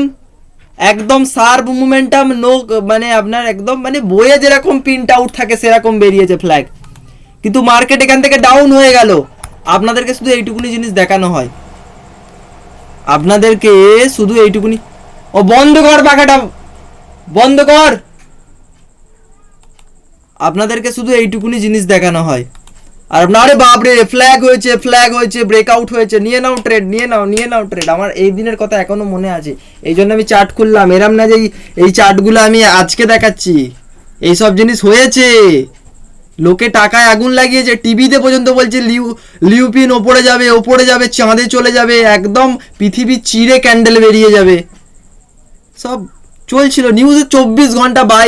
একদম শার্প মোমেন্টাম, নো মানে আপনার একদম মানে বইয়ে যেরকম প্রিন্ট আউট থাকে সেরকম বেরিয়েছে ফ্ল্যাগ, কিন্তু মার্কেট এখান থেকে ডাউন হয়ে গেল। আপনাদেরকে শুধু এইটুকুনি জিনিস দেখানো হয়, আপনাদেরকে শুধু এইটুকুনি। ও বন্ধ কর পাখাটা, বন্ধ কর, আপনাদেরকে শুধু এইটুকুনি জিনিস দেখানো হয়। আর আপনার আরে বাপরে ফ্ল্যাগ হয়েছে, ব্রেকআউট হয়েছে, নিয়ে নাও ট্রেড। আমার এই দিনের কথা এখনো মনে আছে, এই জন্য আমি চার্ট খুললাম, এরম না যে এই চার্টগুলো আমি আজকে দেখাচ্ছি, এইসব জিনিস হয়েছে, লোকে টাকায় আগুন লাগিয়েছে, টিভিতে পর্যন্ত বলছে লিউপিন ওপরে যাবে, চাঁদে চলে যাবে, একদম পৃথিবী চিরে ক্যান্ডেল বেরিয়ে যাবে, সব চলছিল নিউজে 24 ঘন্টা বাই,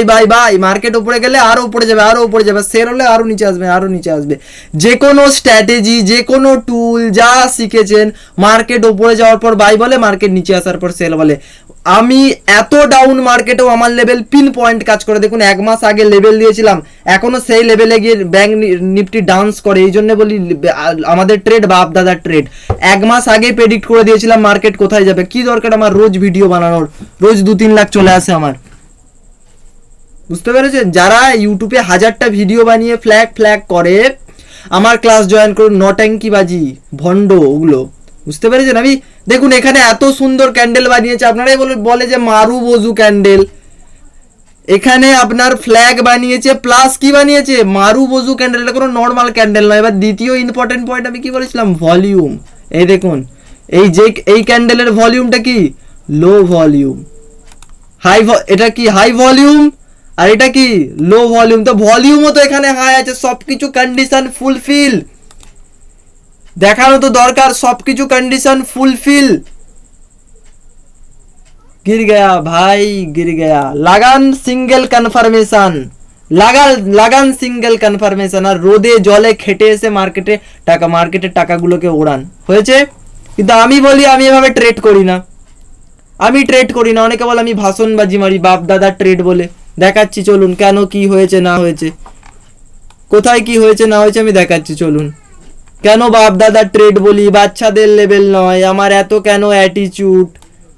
মার্কেট উপরে গেলে আরো উপরে যাবে, সেল হলে আরো নিচে আসবে। যে কোনো স্ট্র্যাটেজি, যে কোনো টুল যা শিখেছেন, মার্কেট উপরে যাওয়ার পর বাই বলে, মার্কেট নিচে আসার পর সেল বলে। আমি এত ডাউন মার্কেটেও আমার লেভেল পিন পয়েন্ট কাজ করে, দেখুন 1 মাস আগে লেভেল দিয়েছিলাম, এখনো সেই লেভেলে গিয়ে ব্যাংক নিফটি ডান্স করে। এই জন্য বলি আমাদের ট্রেড বাপ দাদার ট্রেড। 1 মাস আগে প্রেডিক্ট করে দিয়েছিলাম মার্কেট কোথায় যাবে, কি দরকার আমার রোজ ভিডিও বানানোর, রোজ 2-3 লাখ চলে আসে আমার, বুঝতে পেরেছেন? যারা ইউটিউবে 1000টা ভিডিও বানিয়ে ফ্ল্যাগ করে, আমার ক্লাস জয়েন করুন, নট্যাঙ্কিবাজি ভণ্ড ওগুলো, বুঝতে পেরেছেন? আমি দেখুন এখানে এত সুন্দর ক্যান্ডেল বানিয়েছে, আপনারাই বলে যে মারু বজু ক্যান্ডেল, এখানে আপনার ফ্ল্যাগ বানিয়েছে প্লাস কি বানিয়েছে, মারু বজু ক্যান্ডেল, এটা কোনো নর্মাল ক্যান্ডেল নয়। এবার দ্বিতীয় ইম্পর্টেন্ট পয়েন্ট আমি কি বলেছিলাম, ভলিউম। এই দেখুন এই ক্যান্ডেলের ভলিউমটা কি, লো ভলিউম, এটা কি হাই ভলিউম, আর এটা কি লো ভলিউম। তো ভলিউমও তো এখানে হাই আছে, সবকিছু কন্ডিশন ফুলফিল, দেখানো তো দরকার, সবকিছু কন্ডিশন ফুলফিল। गिर गया भाई, गिर गया, লাগান সিঙ্গেল কনফার্মেশন, আর রোদে জলে খেটে এসে মার্কেটের টাকাগুলোকে ওড়ান, হয়েছে? কিন্তু আমি বলি আমি এভাবে ট্রেড করি না, অনেকে বলে আমি ভাষণবাজি মারি, বাপ দাদা ট্রেড বলে। দেখাচ্ছি চলুন কেন, কি হয়েছে না হয়েছে, কোথায় কি হয়েছে না হয়েছে আমি দেখাচ্ছি, চলুন। কেন বাপ দাদা ট্রেড বলি, বাচ্চাদের লেভেল নয়, আমার এত কেন অ্যাটিটিউড,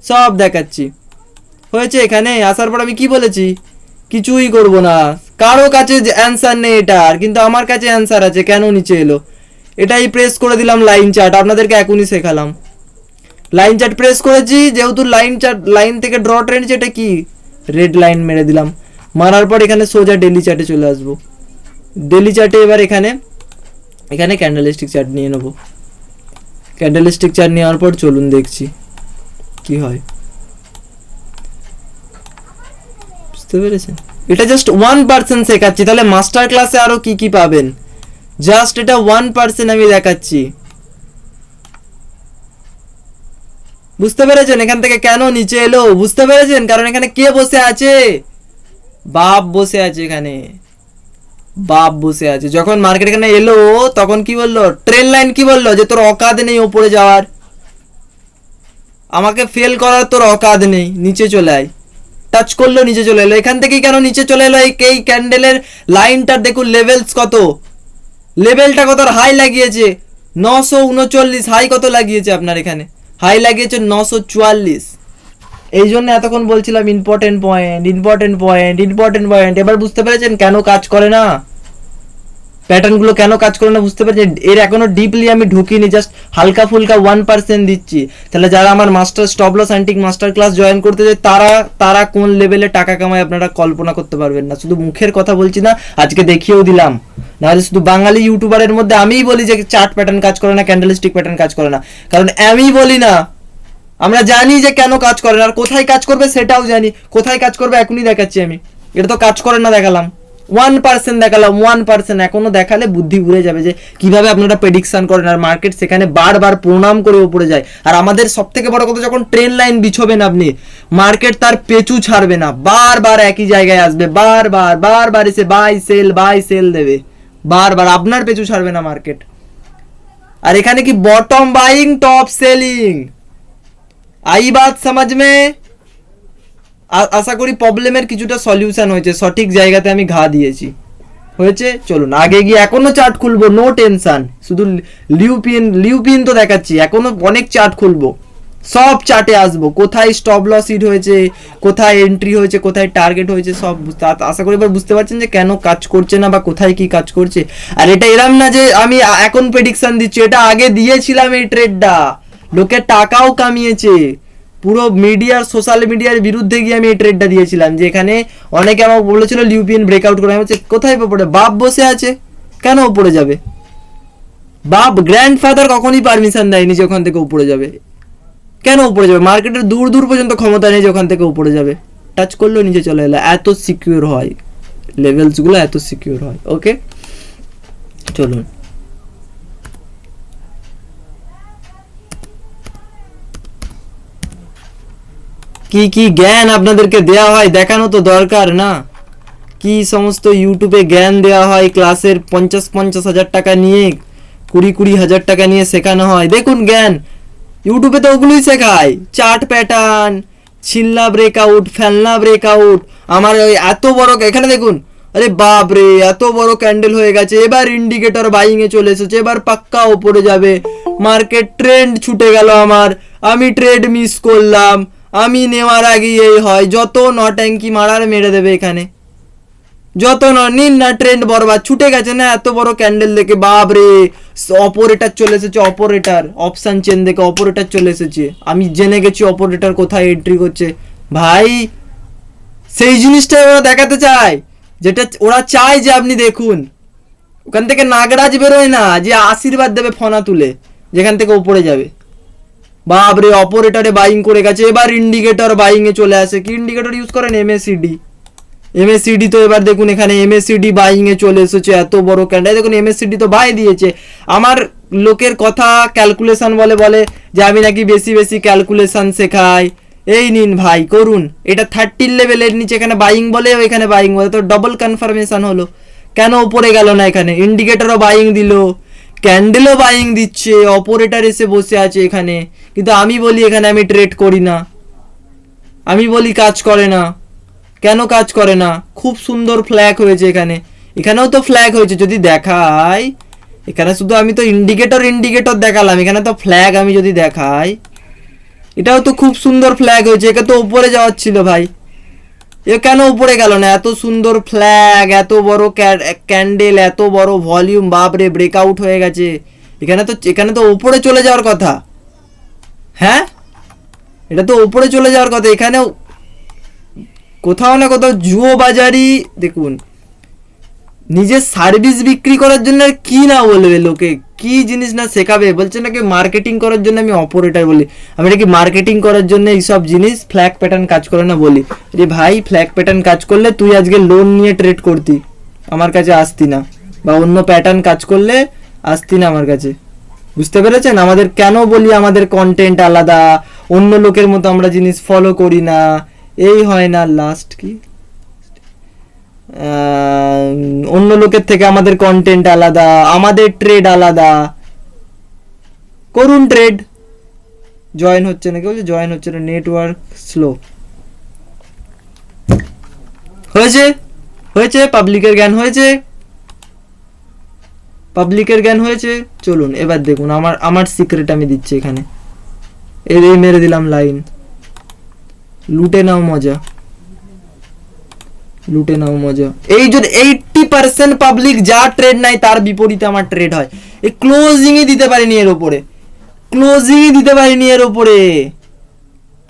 সব দেখাচ্ছি। হয়েছে এখানে আসার পর আমি কি বলেছি, কিছুই করব না, কারো কাছে অ্যান্সার নেই এটার, কিন্তু আমার কাছে অ্যান্সার আছে কেন নিচে এলো। এটাই প্রেস করে দিলাম লাইন চার্ট, আপনাদেরকে এখনই শেখালাম। লাইন চার্ট প্রেস করেছি, যেহেতু লাইন থেকে ড্র ট্রেন্ড, এটা কি রেড লাইন মেরে দিলাম। মারার পর এখানে সোজা ডেলি চার্টে চলে আসবো। ডেলি চার্টে এবার এখানে ক্যান্ডেলস্টিক চার্ট নিয়ে নেবো। ক্যান্ডেলস্টিক চার্ট নেওয়ার পর চলুন দেখছি কি হয়, বুঝতে পেরেছেন? এটা জাস্ট 1% শেখাচ্ছি, তাহলে মাস্টার ক্লাসে আরো কি কি পাবেন, জাস্ট এটা 1% আমি দেখাচ্ছি। বুঝতে পেরেছেন এখান থেকে কেন নিচে এলো? বুঝতে পেরেছেন? কারণ এখানে কে বসে আছে? বাপ বসে আছে এখানে, বাপ বসে আছে। যখন মার্কেট এখানে এলো তখন কি বললো? ট্রেন লাইন কি বললো? যে তোর অকাদ নেই ওপরে যাওয়ার, আমাকে ফেল করার তোর অকাদ নেই, নিচে চলে আয়। টাচ করলো, নিচে চলে এলো। এখান থেকেই কেন নিচে চলে এলো? এই ক্যান্ডেলের লাইনটার দেখুন লেভেলস কত, লেভেলটা কত হাই লাগিয়েছে, 939। হাই কত লাগিয়েছে আপনার এখানে? হাই লাগিয়েছে 944। এই জন্য এতক্ষণ বলছিলাম ইম্পর্টেন্ট পয়েন্ট। এবার বুঝতে পেরেছেন কেন কাজ করে না, প্যাটার্নগুলো কেন কাজ করে না? বুঝতে পেরেছেন? এর এখনো ডিপলি আমি ঢুকিনি, জাস্ট হালকা ফুলকা 1% দিচ্ছি। তাহলে যারা আমার মাস্টার স্টপ লস অ্যান্টিক মাস্টার ক্লাস জয়েন করতে চায় তারা কোন লেভেলে টাকা কামায় আপনারা কল্পনা করতে পারবেন না। শুধু মুখের কথা বলছি না, আজকে দেখিয়েও দিলাম। নাহলে শুধু বাঙালি ইউটিউবারের মধ্যে আমিই বলি যে চার্ট প্যাটার্ন কাজ করে না, ক্যান্ডেলস্টিক প্যাটার্ন কাজ করে না, কারণ আমি বলি না, আমরা জানি যে কেন কাজ করে না, আর কোথায় কাজ করবে সেটাও জানি। কোথায় কাজ করবে এখনই দেখাচ্ছি আমি। এটা তো কাজ করে না দেখালাম, 1% দেখালাম, 1%। এখনো দেখালে বুদ্ধি ঘুরে যাবে যে কিভাবে আপনারা প্রেডিকশন করেন, আর মার্কেট সেখানে বারবার প্রণাম করে উপরে যায়। আর আমাদের সব থেকে বড় কথা, যখন ট্রেন লাইন বিছবেন আপনি, মার্কেট তার পেছু ছাড়বে না, বারবার একই জায়গায় আসবে, বারবার এসে বাই সেল দেবে, বারবার আপনার পেছু ছাড়বে না মার্কেট। আর এখানে কি বটম বাইং টপ সেলিং, आई बात समझ में? আশা করি প্রবলেমের কিছুটা সলিউশন হয়েছে, সঠিক জায়গাতে আমি ঘা দিয়েছি, হয়েছে। চলুন আগে গিয়ে এখনো চার্ট খুলবো, নো টেনশন। শুধু লিউপিন তো দেখাচ্ছি, এখনো অনেক চার্ট খুলবো, সব চার্টে আসবো, কোথায় স্টপ লস হিট হয়েছে, কোথায় এন্ট্রি হয়েছে, কোথায় টার্গেট হয়েছে, সব আশা করি এবার বুঝতে পারছেন যে কেন কাজ করছে না বা কোথায় কি কাজ করছে। আর এটা এরম না যে আমি এখন প্রেডিকশন দিচ্ছি, এটা আগে দিয়েছিলাম এই ট্রেডটা, লোকের টাকাও কামিয়েছে। পুরো মিডিয়ার সোশ্যাল মিডিয়ার বিরুদ্ধে গিয়ে আমি এই ট্রেডটা দিয়েছিলাম, যে এখানে অনেকে আমাকে বলেছিল লিউপিএন ব্রেকআউট করে। আমি বলছি কোথায় পড়ে? বাপ বসে আছে, কেন উপরে যাবে? বাপ গ্র্যান্ডফাদার কখনই পারমিশন দেয়নি যে ওখান থেকে উপরে যাবে, কেন উপরে যাবে? মার্কেটের দূর পর্যন্ত ক্ষমতা নেই যে ওখান থেকে উপরে যাবে। টাচ করলেও নিচে চলে এলো, এত সিকিউর হয় লেভেলসগুলো, এত সিকিউর হয়। ওকে চলুন, কি কি জ্ঞান আপনাদেরকে দেওয়া হয় দেখানো তো দরকার না? কি সমস্ত ইউটিউবে জ্ঞান দেওয়া হয়, ক্লাসের 50 হাজার টাকা নিয়ে, 20 হাজার টাকা নিয়ে শেখানো হয়। দেখুন জ্ঞান ইউটিউবে তো ওগুলোই শেখায়, চার্ট প্যাটার্ন, ছিল্লা ব্রেকআউট, ফেলনা ব্রেকআউট। আমার ওই এত বড় এখানে দেখুন, আরে বাপ রে, এত বড় ক্যান্ডেল হয়ে গেছে, এবার ইন্ডিকেটর বাইং এ চলে এসেছে, এবার পাক্কা উপরে যাবে। মার্কেট ট্রেন্ড ছুটে গেল আমার, আমি ট্রেড মিস করলাম, আমি নেওয়ার আগে এই হয়, যত নট্যাঙ্কি মারার মেরে দেবে এখানে, যত নিন না, ট্রেন্ড বরবাদ, ছুটে গেছে না এত বড় ক্যান্ডেল দেখে। বাপ রে, অপারেটর চলে এসেছে, অপারেটর অপশন চেন দেখে অপারেটর চলে এসেছে। আমি জেনে গেছি অপারেটর কোথায় এন্ট্রি করছে। ভাই সেই জিনিসটা ওরা দেখাতে চায়, যেটা ওরা চায় যে আপনি দেখুন। ওখান থেকে নাগরাজ বেরোয় না যে আশীর্বাদ দেবে ফনা তুলে, যেখান থেকে উপরে যাবে। বাপরে, অপারেটরে বাইং করে গেছে, এবার ইন্ডিকেটর বাইং এ চলে আসে। কি ইন্ডিকেটর ইউজ করেন? এমএসিডি। তো এবার দেখুন এখানে এমএসিডি বাইং এ চলে এসেছে, এত বড় ক্যান্ডেল। দেখুন এমএসিডি তো বাই দিয়েছে। আমার লোকের কথা ক্যালকুলেশন বলে যে আমি নাকি বেশি ক্যালকুলেশন শেখাই। এই নিন ভাই, করুন। এটা 30 লেভেলের নিচে এখানে বাইং বলে, এখানে বাইং বলে, তো ডবল কনফার্মেশন হলো। কেন উপরে গেল না? এখানে ইন্ডিকেটরও বাইং দিল, ক্যান্ডেলও বাইং দিচ্ছে, অপারেটর এসে বসে আছে এখানে। কিন্তু আমি বলি এখানে আমি ট্রেড করি না, আমি বলি কাজ করে না। কেন কাজ করে না? খুব সুন্দর ফ্ল্যাগ হয়েছে এখানে, এখানেও তো ফ্ল্যাগ হয়েছে। যদি দেখাই এখানে, শুধু আমি তো ইন্ডিকেটর দেখালাম, এখানে তো ফ্ল্যাগ আমি যদি দেখাই, এটাও তো খুব সুন্দর ফ্ল্যাগ হয়েছে। একে তো উপরে যাওয়ার ছিল ভাই, এ কেন উপরে গেল না? এত সুন্দর ফ্ল্যাগ, এত বড় ক্যান্ডেল, এত বড় ভলিউম, বাপরে ব্রেকআউট হয়ে গেছে। এখানে তো উপরে চলে যাওয়ার কথা, হ্যাঁ এটা তো উপরে চলে যাওয়ার কথা, এখানে কোথাও না কোথাও জুয়ো বাজারি। দেখুন নিজের সার্ভিস বিক্রি করার জন্য আর কি না বলবে লোকে, কি জিনিস না শেখাবে, বলছে নাকি মার্কেটিং করার জন্য আমি অপারেটর বলি, আমি নাকি মার্কেটিং করার জন্য এইসব জিনিস ফ্ল্যাগ প্যাটার্ন কাজ করে না বলি। রে ভাই ফ্ল্যাগ প্যাটার্ন কাজ করলে তুই আজকে লোন নিয়ে ট্রেড করতি, আমার কাছে আসতি না, বা অন্য প্যাটার্ন কাজ করলে আসতি না আমার কাছে। বুঝতে পেরেছেন আমাদের কেন বলি আমাদের কন্টেন্ট আলাদা, অন্য লোকের মতো আমরা জিনিস ফলো করি না, এই হয় না লাস্ট কি অন্য লোকের থেকে আমাদের কন্টেন্ট আলাদা, আমাদের ট্রেড আলাদা। করুন ট্রেড। জয়েন হচ্ছে না, কি বলছে জয়েন হচ্ছে না, নেটওয়ার্ক স্লো। হয়েছে হয়েছে পাবলিকের জ্ঞান হয়েছে, পাবলিকের জ্ঞান হয়েছে। চলুন এবার দেখুন আমার সিক্রেট আমি দিচ্ছি এখানে, এই মেরে দিলাম লাইন, লুটে নাও মজা, লুটে নাও মজা। এই যে 80% পাবলিক যা ট্রেড নাই তার বিপরীতে আমার ট্রেড হয়, এই ক্লোজিংই দিতে পারিনি এর ওপরে, ক্লোজিংই দিতে পারিনি এর ওপরে।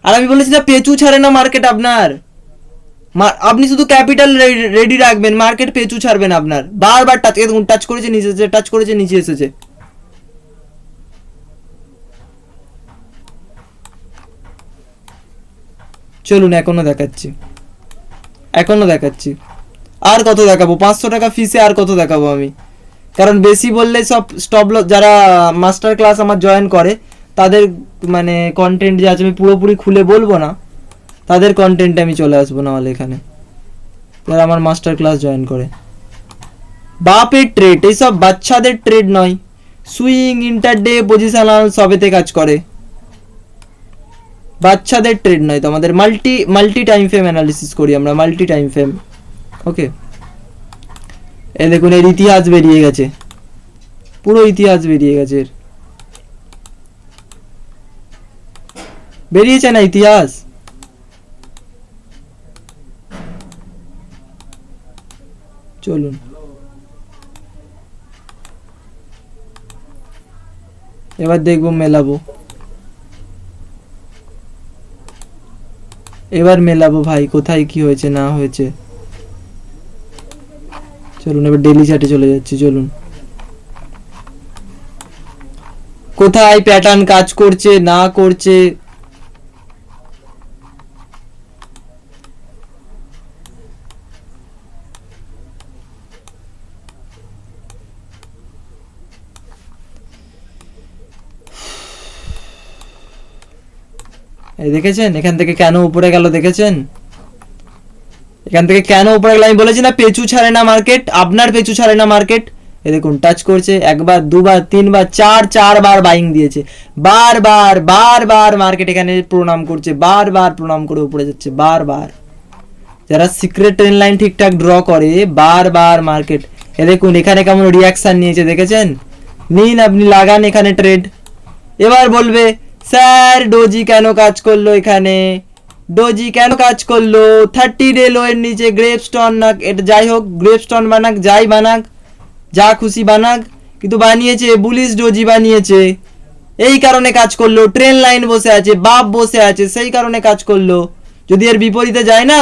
আর আমি বলেছি না পেঁচু ছাড়ে না মার্কেট আপনার, আপনি শুধু ক্যাপিটাল রেডি রাখবেন, মার্কেট পেঁচু ছাড়বেন আপনার। বারবার টাচ করেছে নিচে এসেছে, টাচ করেছে নিচে এসেছে। চলুন এখনো দেখাচ্ছি, এখনো দেখাচ্ছি, আর কত দেখাবো, 500 টাকা ফিসে আর কত দেখাবো আমি, কারণ বেশি বললে সব স্টপ লস, যারা মাস্টার ক্লাস আমার জয়েন করে তাদের মানে কন্টেন্ট যে আছে আমি পুরোপুরি খুলে বলবো না, তাদের কন্টেন্টে আমি চলে আসবো না হলে এখানে, যারা আমার মাস্টার ক্লাস জয়েন করে। বাপের ট্রেড, এইসব বাচ্চাদের ট্রেড নয়, সুইং ইন্টারডে পজিশনাল সবেতে কাজ করে, বাচ্চাদের ট্রেড নয়। তো আমাদের মাল্টি টাইম ফ্রেম অ্যানালিসিস করি আমরা, মাল্টি টাইম ফ্রেম। ওকে এই দেখুন এর ইতিহাস বেরিয়ে গেছে, পুরো ইতিহাস বেরিয়ে গেছে, এর বেরিয়েছে না ইতিহাস। চলুন এবার দেখবো মেলাবো, এবার মেলাবো ভাই কোথায় কি হয়েছে না হয়েছে। চলুন এবার ডেইলি চ্যাটে চলে যাচ্ছি, চলুন কোথায় প্যাটার্ন কাজ করছে না করছে। এই দেখেছেন এখান থেকে কেন উপরে গেল, দেখেছেন এখান থেকে কেন উপরে গেল। আমি বলেছি না পেঁচু ছাড়ে না মার্কেট, আপনার পেঁচু ছাড়ে না মার্কেট। এই দেখুন টাচ করছে, একবার দুবার তিনবার চারবার বাইং দিয়েছে, বারবার মার্কেট এখানে প্রণাম করছে, বারবার প্রণাম করে উপরে যাচ্ছে, বারবার। যারা সিক্রেট ট্রেন লাইন ঠিকঠাক ড্র করে বারবার মার্কেট। এ দেখুন এখানে কেমন রিয়াকশন নিয়েছে দেখেছেন, নিন আপনি লাগান এখানে ট্রেড। এবার বলবে স্যার ডোজি কেন কাজ করলো, এখানে ডোজি কেন কাজ করলো, 30 ডে লো এর নিচে গ্রেপস্টোন না, এটা যাই হোক গ্রেপস্টোন বানাক যাই বানাক যা খুশি বানাক, কিন্তু বানিয়েছে বুলিশ ডোজি বানিয়েছে, এই কারণে কাজ করলো। ট্রেন লাইন বসে আছে, বাপ বসে আছে, সেই কারণে কাজ করলো। যদি এর বিপরীতে যায় না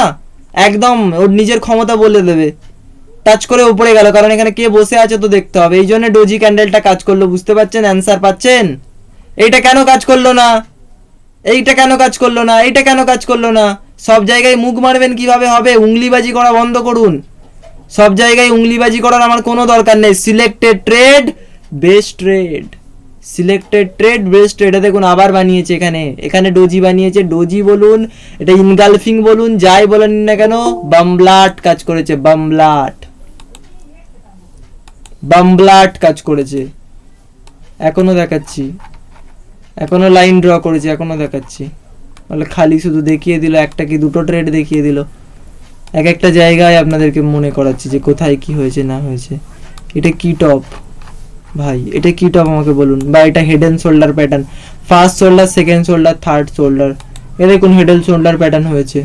একদম ওর নিজের ক্ষমতা বলে দেবে, টাচ করে উপরে গেল, কারণ এখানে কে বসে আছে তো দেখতে হবে, এই জন্য ডোজি ক্যান্ডেলটা কাজ করলো। বুঝতে পারছেন, অ্যান্সার পাচ্ছেন। এইটা কেন কাজ করলো না, এইটা কেন কাজ করলো না, এইটা কেন কাজ করলো না। সব জায়গায় মুখ মারবেন কিভাবে হবে, উংলিবাজি করা বন্ধ করুন। সব জায়গায় উংলিবাজি করার আমার কোনো দরকার নেই। Selected trade best trade, selected trade best trade. দেখুন আবার বানিয়েছে এখানে ডোজি বানিয়েছে, ডোজি বলুন এটা ইনগালফিং বলুন যাই বলেন না কেন, বামব্লাট কাজ করেছে, বামব্লাট কাজ করেছে। এখনো দেখাচ্ছি, এখনো লাইন ড্র করেছে, এখনো দেখাচ্ছি। তাহলে খালি শুধু দেখিয়ে দিল, একটা কি দুটো ট্রেড দেখিয়ে দিল, এক একটা জায়গায় আপনাদেরকে মনে করাচ্ছি যে কোথায় কি হয়েছে না হয়েছে। এটা কি টপ ভাই, এটা কি টপ আমাকে বলুন, বা এটা head and shoulder pattern, first shoulder second shoulder third shoulder, এ দেখুন হেড এন্ড শোল্ডার প্যাটার্ন হয়েছে।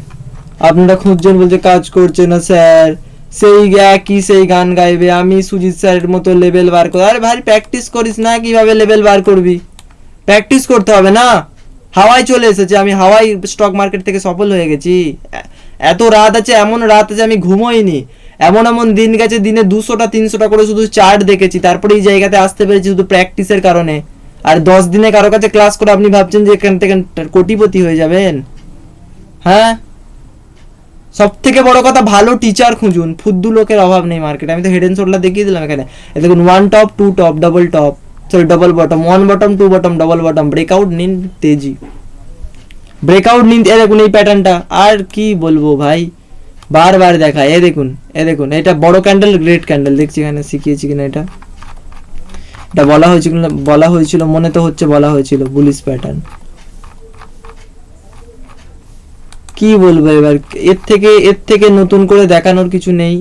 আপনারা খুঁজছেন বলছে কাজ করছে না স্যার, সেই একই সেই গান গাইবে, আমি সুজিত স্যারের মতো লেভেল বার করব। আরে ভাই প্র্যাকটিস করিস না, কিভাবে লেভেল বার করবি? প্র্যাকটিস করতে হবে না? হাওয়ায় চলে এসেছে, আমি হাওয়াই স্টক মার্কেট থেকে সফল হয়ে গেছি। এত রাত আছে, এমন রাত আছে আমি ঘুমোইনি, এমন এমন দিন গেছে, দিনে 200টা 300টা করে শুধু চার্ট দেখেছি, তারপরে এই জায়গাতে আসতে পেরেছি শুধু প্র্যাকটিসের কারণে। আর 10 দিনে কারো কাছে ক্লাস করে আপনি ভাবছেন যে এখান থেকে কোটিপতি হয়ে যাবেন? হ্যাঁ, সব থেকে বড় কথা ভালো টিচার খুঁজুন, ফুদ্দু লোকের অভাব নেই মার্কেটে। আমি তো হেড এন্ড শোল্ডার দেখিয়ে দিলাম এখানে, এই দেখুন 1 top 2 top double top, sorry double bottom, 1 bottom 2 bottom double bottom, breakout নিন তেজি, ব্রেকআউট নিন। এ দেখুন এই প্যাটার্নটা, আর কি বলবো ভাই, বারবার দেখা। এ দেখুন, এ দেখুন, এটা বড় ক্যান্ডেল, গ্রেট ক্যান্ডেল, দেখছি এখানে শিখিয়েছি কিনা এটা, এটা বলা হয়েছিল মনে তো হচ্ছে, বলা হয়েছিল বুলিশ প্যাটার্ন। কি বলবো এবার, এর থেকে নতুন করে দেখানোর কিছু নেই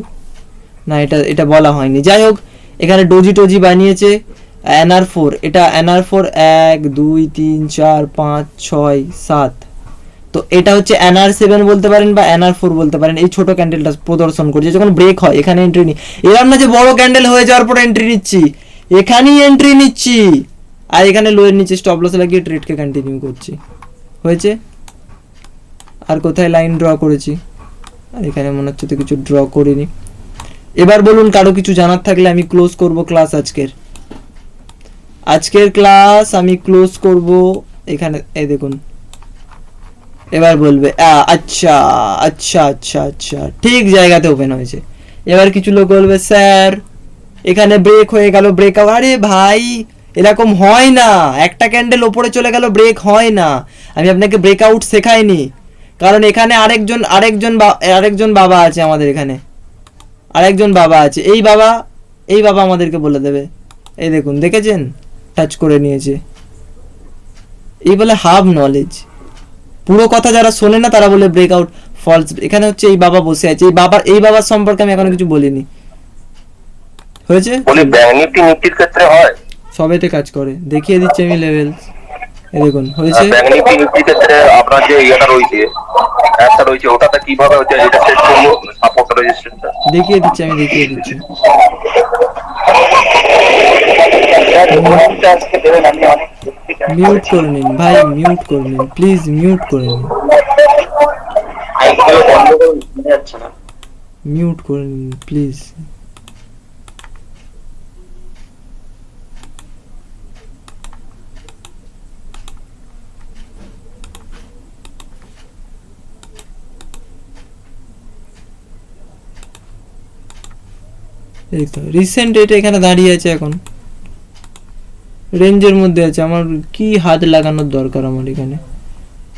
না, এটা বলা হয়নি। যাই হোক, এখানে ডোজি টোজি বানিয়েছে NR4, এটা NR4 1 2 3 4 5 6 7, তো এটা হচ্ছে NR7 বলতে পারেন বা NR4 বলতে পারেন। এই ছোট ক্যান্ডেলটা প্রদর্শন করছে, যখন ব্রেক হয় এখানে এন্ট্রি নি, এরকম না যে বড় ক্যান্ডেল হয়ে যাওয়ার পর এন্ট্রি নিচ্ছি, এখানেই এন্ট্রি নিচ্ছি, আর এখানে লোয়ের নিচে স্টপ লস লাগিয়ে ট্রেডকে কন্টিনিউ করছি। হয়েছে? আর কোথায় লাইন ড্র করেছি? আর এখানে মনে হচ্ছে তো কিছু ড্র করিনি। এবার বলুন কারো কিছু জানার থাকলে, আমি ক্লোজ করব ক্লাস। আজকের ক্লাস আমি ক্লোজ করব এখানে। এই দেখুন, এবার বলবে আচ্ছা আচ্ছা আচ্ছা আচ্ছা, ঠিক জায়গাতে ওপেন হয়েছে। এবার কিছু লোক বলবে স্যার এখানে ব্রেক হয়ে গেল, ব্রেকআউট। আরে ভাই এরকম হয় না, একটা ক্যান্ডেল ওপরে চলে গেল ব্রেক হয় না। আমি আপনাকে ব্রেকআউট শেখাইনি, কারণ এখানে আরেকজন বাবা আছে আমাদের এখানে, আরেকজন বাবা আছে, এই বাবা আমাদেরকে বলে দেবে। এই দেখুন, দেখেছেন টাচ করে নিয়েছে, এই বলে হাফ নলেজ। পুরো কথা যারা শোনে না তারা বলে ব্রেকআউট ফলস। এখানে হচ্ছে এই বাবা বসে আছে, এই বাবার সম্পর্কে আমি এখনো কিছু বলিনি। হয়েছে? বলি ব্যাংক নিফটি নিফটির ক্ষেত্রে হয়, সবেতে কাজ করে, দেখিয়ে দিচ্ছি আমি লেভেল। এই দেখুন হয়েছে। ব্যাংক নিফটি নিফটির ক্ষেত্রে আপনার যে ইয়েটা রয়েছে, একটা রয়েছে, ওটাতে কিভাবে হচ্ছে এটা সেট করবো, সাপোর্ট রেজিস্ট্যান্সটা দেখিয়ে দিচ্ছি আমি, দেখিয়ে দিচ্ছি। মিউট করে নিন ভাই, মিউট করে নিন প্লিজ, মিউট করে নিন, মিউট করে নিন প্লিজ। এই তো রিসেন্ট এটা এখানে দাঁড়িয়ে আছে, এখন রেঞ্জের মধ্যে আছে। আমার কি হাত লাগানোর দরকার আমার এখানে?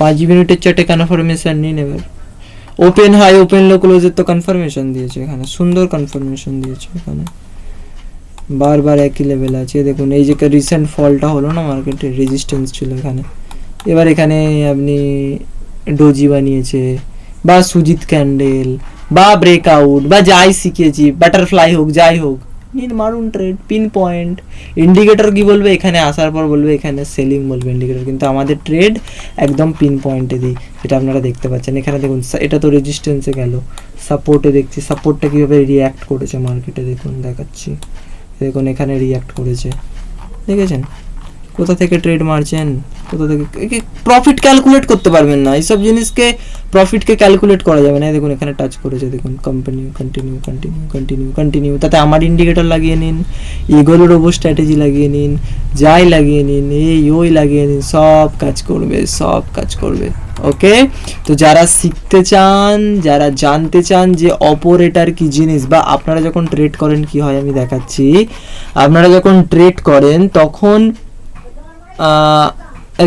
5 মিনিটের চার্টে কনফার্মেশন নিন। এবার ওপেন হাই ওপেন লো ক্লোজের তো কনফার্মেশন দিয়েছে এখানে, সুন্দর কনফার্মেশন দিয়েছে এখানে, বারবার একই লেভেল আছে। দেখুন এই যে রিসেন্ট ফলটা হলো না মার্কেটে, রেজিস্ট্যান্স ছিল এখানে। এবার এখানে আপনি ডোজি বানিয়েছে বা সুজিত ক্যান্ডেল বা ব্রেকআউট বা যাই শিখিয়েছি, বাটারফ্লাই হোক যাই হোক, নিন মারুন ট্রেড, পিন পয়েন্ট। ইন্ডিকেটর কি বলবে? এখানে আসার পর বলবে এখানে সেলিং বলবে ইন্ডিকেটর, কিন্তু আমাদের ট্রেড একদম পিন পয়েন্টে দিই, যেটা আপনারা দেখতে পাচ্ছেন এখানে। দেখুন এটা তো রেজিস্ট্যান্সে গেল, সাপোর্টে দেখছি, সাপোর্টটা কীভাবে রিয়্যাক্ট করেছে মার্কেটে, দেখুন দেখাচ্ছি। দেখুন এখানে রিয়্যাক্ট করেছে, দেখেছেন? কোথা থেকে ট্রেড মারছেন, কোথা থেকে প্রফিট ক্যালকুলেট করতে পারবেন না, এইসব জিনিসকে প্রফিটকে ক্যালকুলেট করা যাবে না। দেখুন এখানে টাচ করেছে, দেখুন continue continue continue continue continue, তাতে আমার ইন্ডিকেটর লাগিয়ে নিন, ইগোল রোবো স্ট্র্যাটেজি লাগিয়ে নিন, যাই লাগিয়ে নিন, ওই লাগিয়ে নিন, সব কাজ করবে, সব কাজ করবে। ওকে, তো যারা শিখতে চান, যারা জানতে চান যে অপারেটর কি জিনিস, বা আপনারা যখন ট্রেড করেন কি হয় আমি দেখাচ্ছি। আপনারা যখন ট্রেড করেন তখন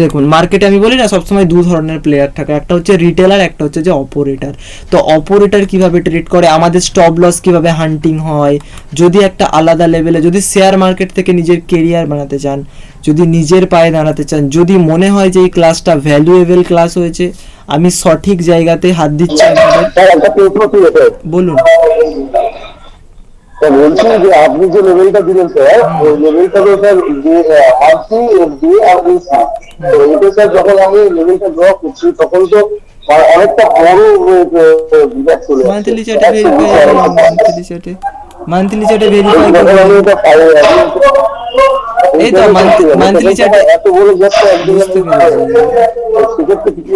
দেখুন মার্কেটে আমি বলি না সবসময় দু ধরনের প্লেয়ার থাকে, একটা হচ্ছে রিটেলার, একটা হচ্ছে যে অপারেটর। তো অপারেটর কিভাবে ট্রেড করে, আমাদের স্টপ লস কিভাবে হান্টিং হয়, যদি একটা আলাদা লেভেলে, যদি শেয়ার মার্কেট থেকে নিজের কেরিয়ার বানাতে চান, যদি নিজের পায়ে দাঁড়াতে চান, যদি মনে হয় যে এই ক্লাসটা ভ্যালুয়েবল ক্লাস হয়েছে, আমি সঠিক জায়গাতে হাত দিচ্ছি। বলুন। বলছি যে আপনি যে লেভেলটা দিলেন স্যার, ওই লেভেলটা তো স্যার আরসি, এফডি আর এসি। তো এটা স্যার যখন আমি লেভেলটা ড্র করছি তখন তো অনেকটা বড় বিভাগ চলে আসছে। মান্থলি চার্টে ভেরিফাই মান্থলি চার্টে ভেরিফাই আমি করুন। এটা পাই এই তো monthly chart এ- এত বড় যাচ্ছে একদিন বুঝতে পেরেছি। সেক্ষেত্রে কিছু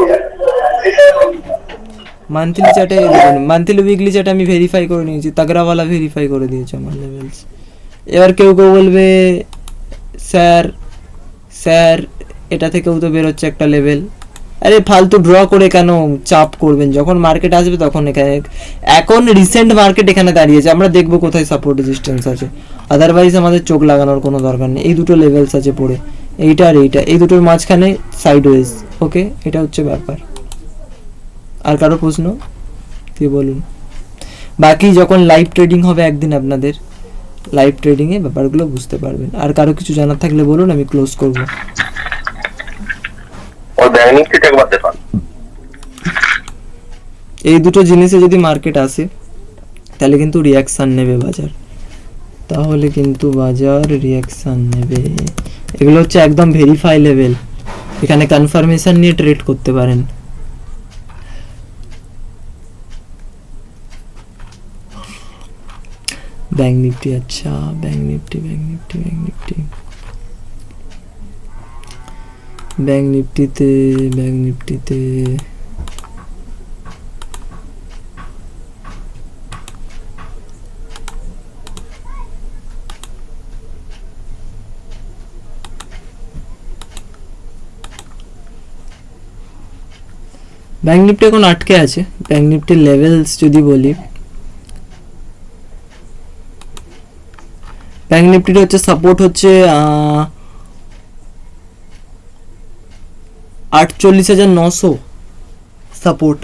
মান্থলি চার্টে দেখুন, মান্থলি উইকলি চার্টে আমি ভেরিফাই করে নিয়েছি, তাগড়াওয়ালা ভেরিফাই করে দিয়েছে আমার লেভেলস। এবার কেউ কেউ বলবে স্যার এটা থেকেও তো বেরোচ্ছে একটা লেভেল। আরে ফালতু ড্র করে কেন চাপ করবেন, যখন মার্কেট আসবে তখন এখানে, এখন রিসেন্ট মার্কেট এখানে দাঁড়িয়েছে, আমরা দেখবো কোথায় সাপোর্ট রেজিস্ট্যান্স আছে, আদারওয়াইজ আমাদের চোখ লাগানোর কোনো দরকার নেই। এই দুটো লেভেলস আছে পড়ে, এইটা আর এইটা, এই দুটোর মাঝখানে সাইডওয়েজ। ওকে, এটা হচ্ছে ব্যাপার। আর কারো প্রশ্ন দিয়ে বলুন। বাকি যখন লাইভ ট্রেডিং হবে একদিন আপনাদের, লাইভ ট্রেডিংয়ে ব্যাপারগুলো বুঝতে পারবেন। আর কারো কিছু জানার থাকলে বলুন, আমি ক্লোজ করব। ওই ব্যাংক নিফটিটা একবার দেখান। এই দুটো জিনিসে যদি মার্কেট আসে তাহলে কিন্তু রিয়াকশান নেবে বাজার, তাহলে কিন্তু বাজার রিয়াকশান নেবে। এগুলো হচ্ছে একদম ভেরিফাই লেভেল, এখানে কনফার্মেশন নিয়ে ট্রেড করতে পারেন। ব্যাংক নিফটি, আচ্ছা ব্যাংক নিফটিতে ব্যাংক নিফটি এখন আটকে আছে। ব্যাংক নিফটির লেভেলস যদি বলি, ব্যাংক নিফটির হচ্ছে সাপোর্ট হচ্ছে 48,900 সাপোর্ট,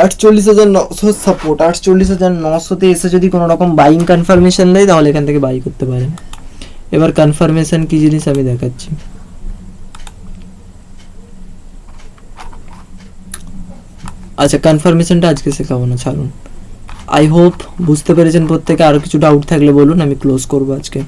48,900 সাপোর্ট। 48,900-তে এসে যদি কোনো রকম বাইং কনফার্মেশন দেয় তাহলে এখান থেকে বাই করতে পারেন। এবার কনফার্মেশন কি জিনিস আমি দেখাচ্ছি। আচ্ছা, কনফার্মেশনটা আজকে শেখাবো না, ছাড়ুন। আই হোপ বুঝতে পেরেছেন প্রত্যেকে। আরও কিছু ডাউট থাকলে বলুন, আমি ক্লোজ করবো আজকে।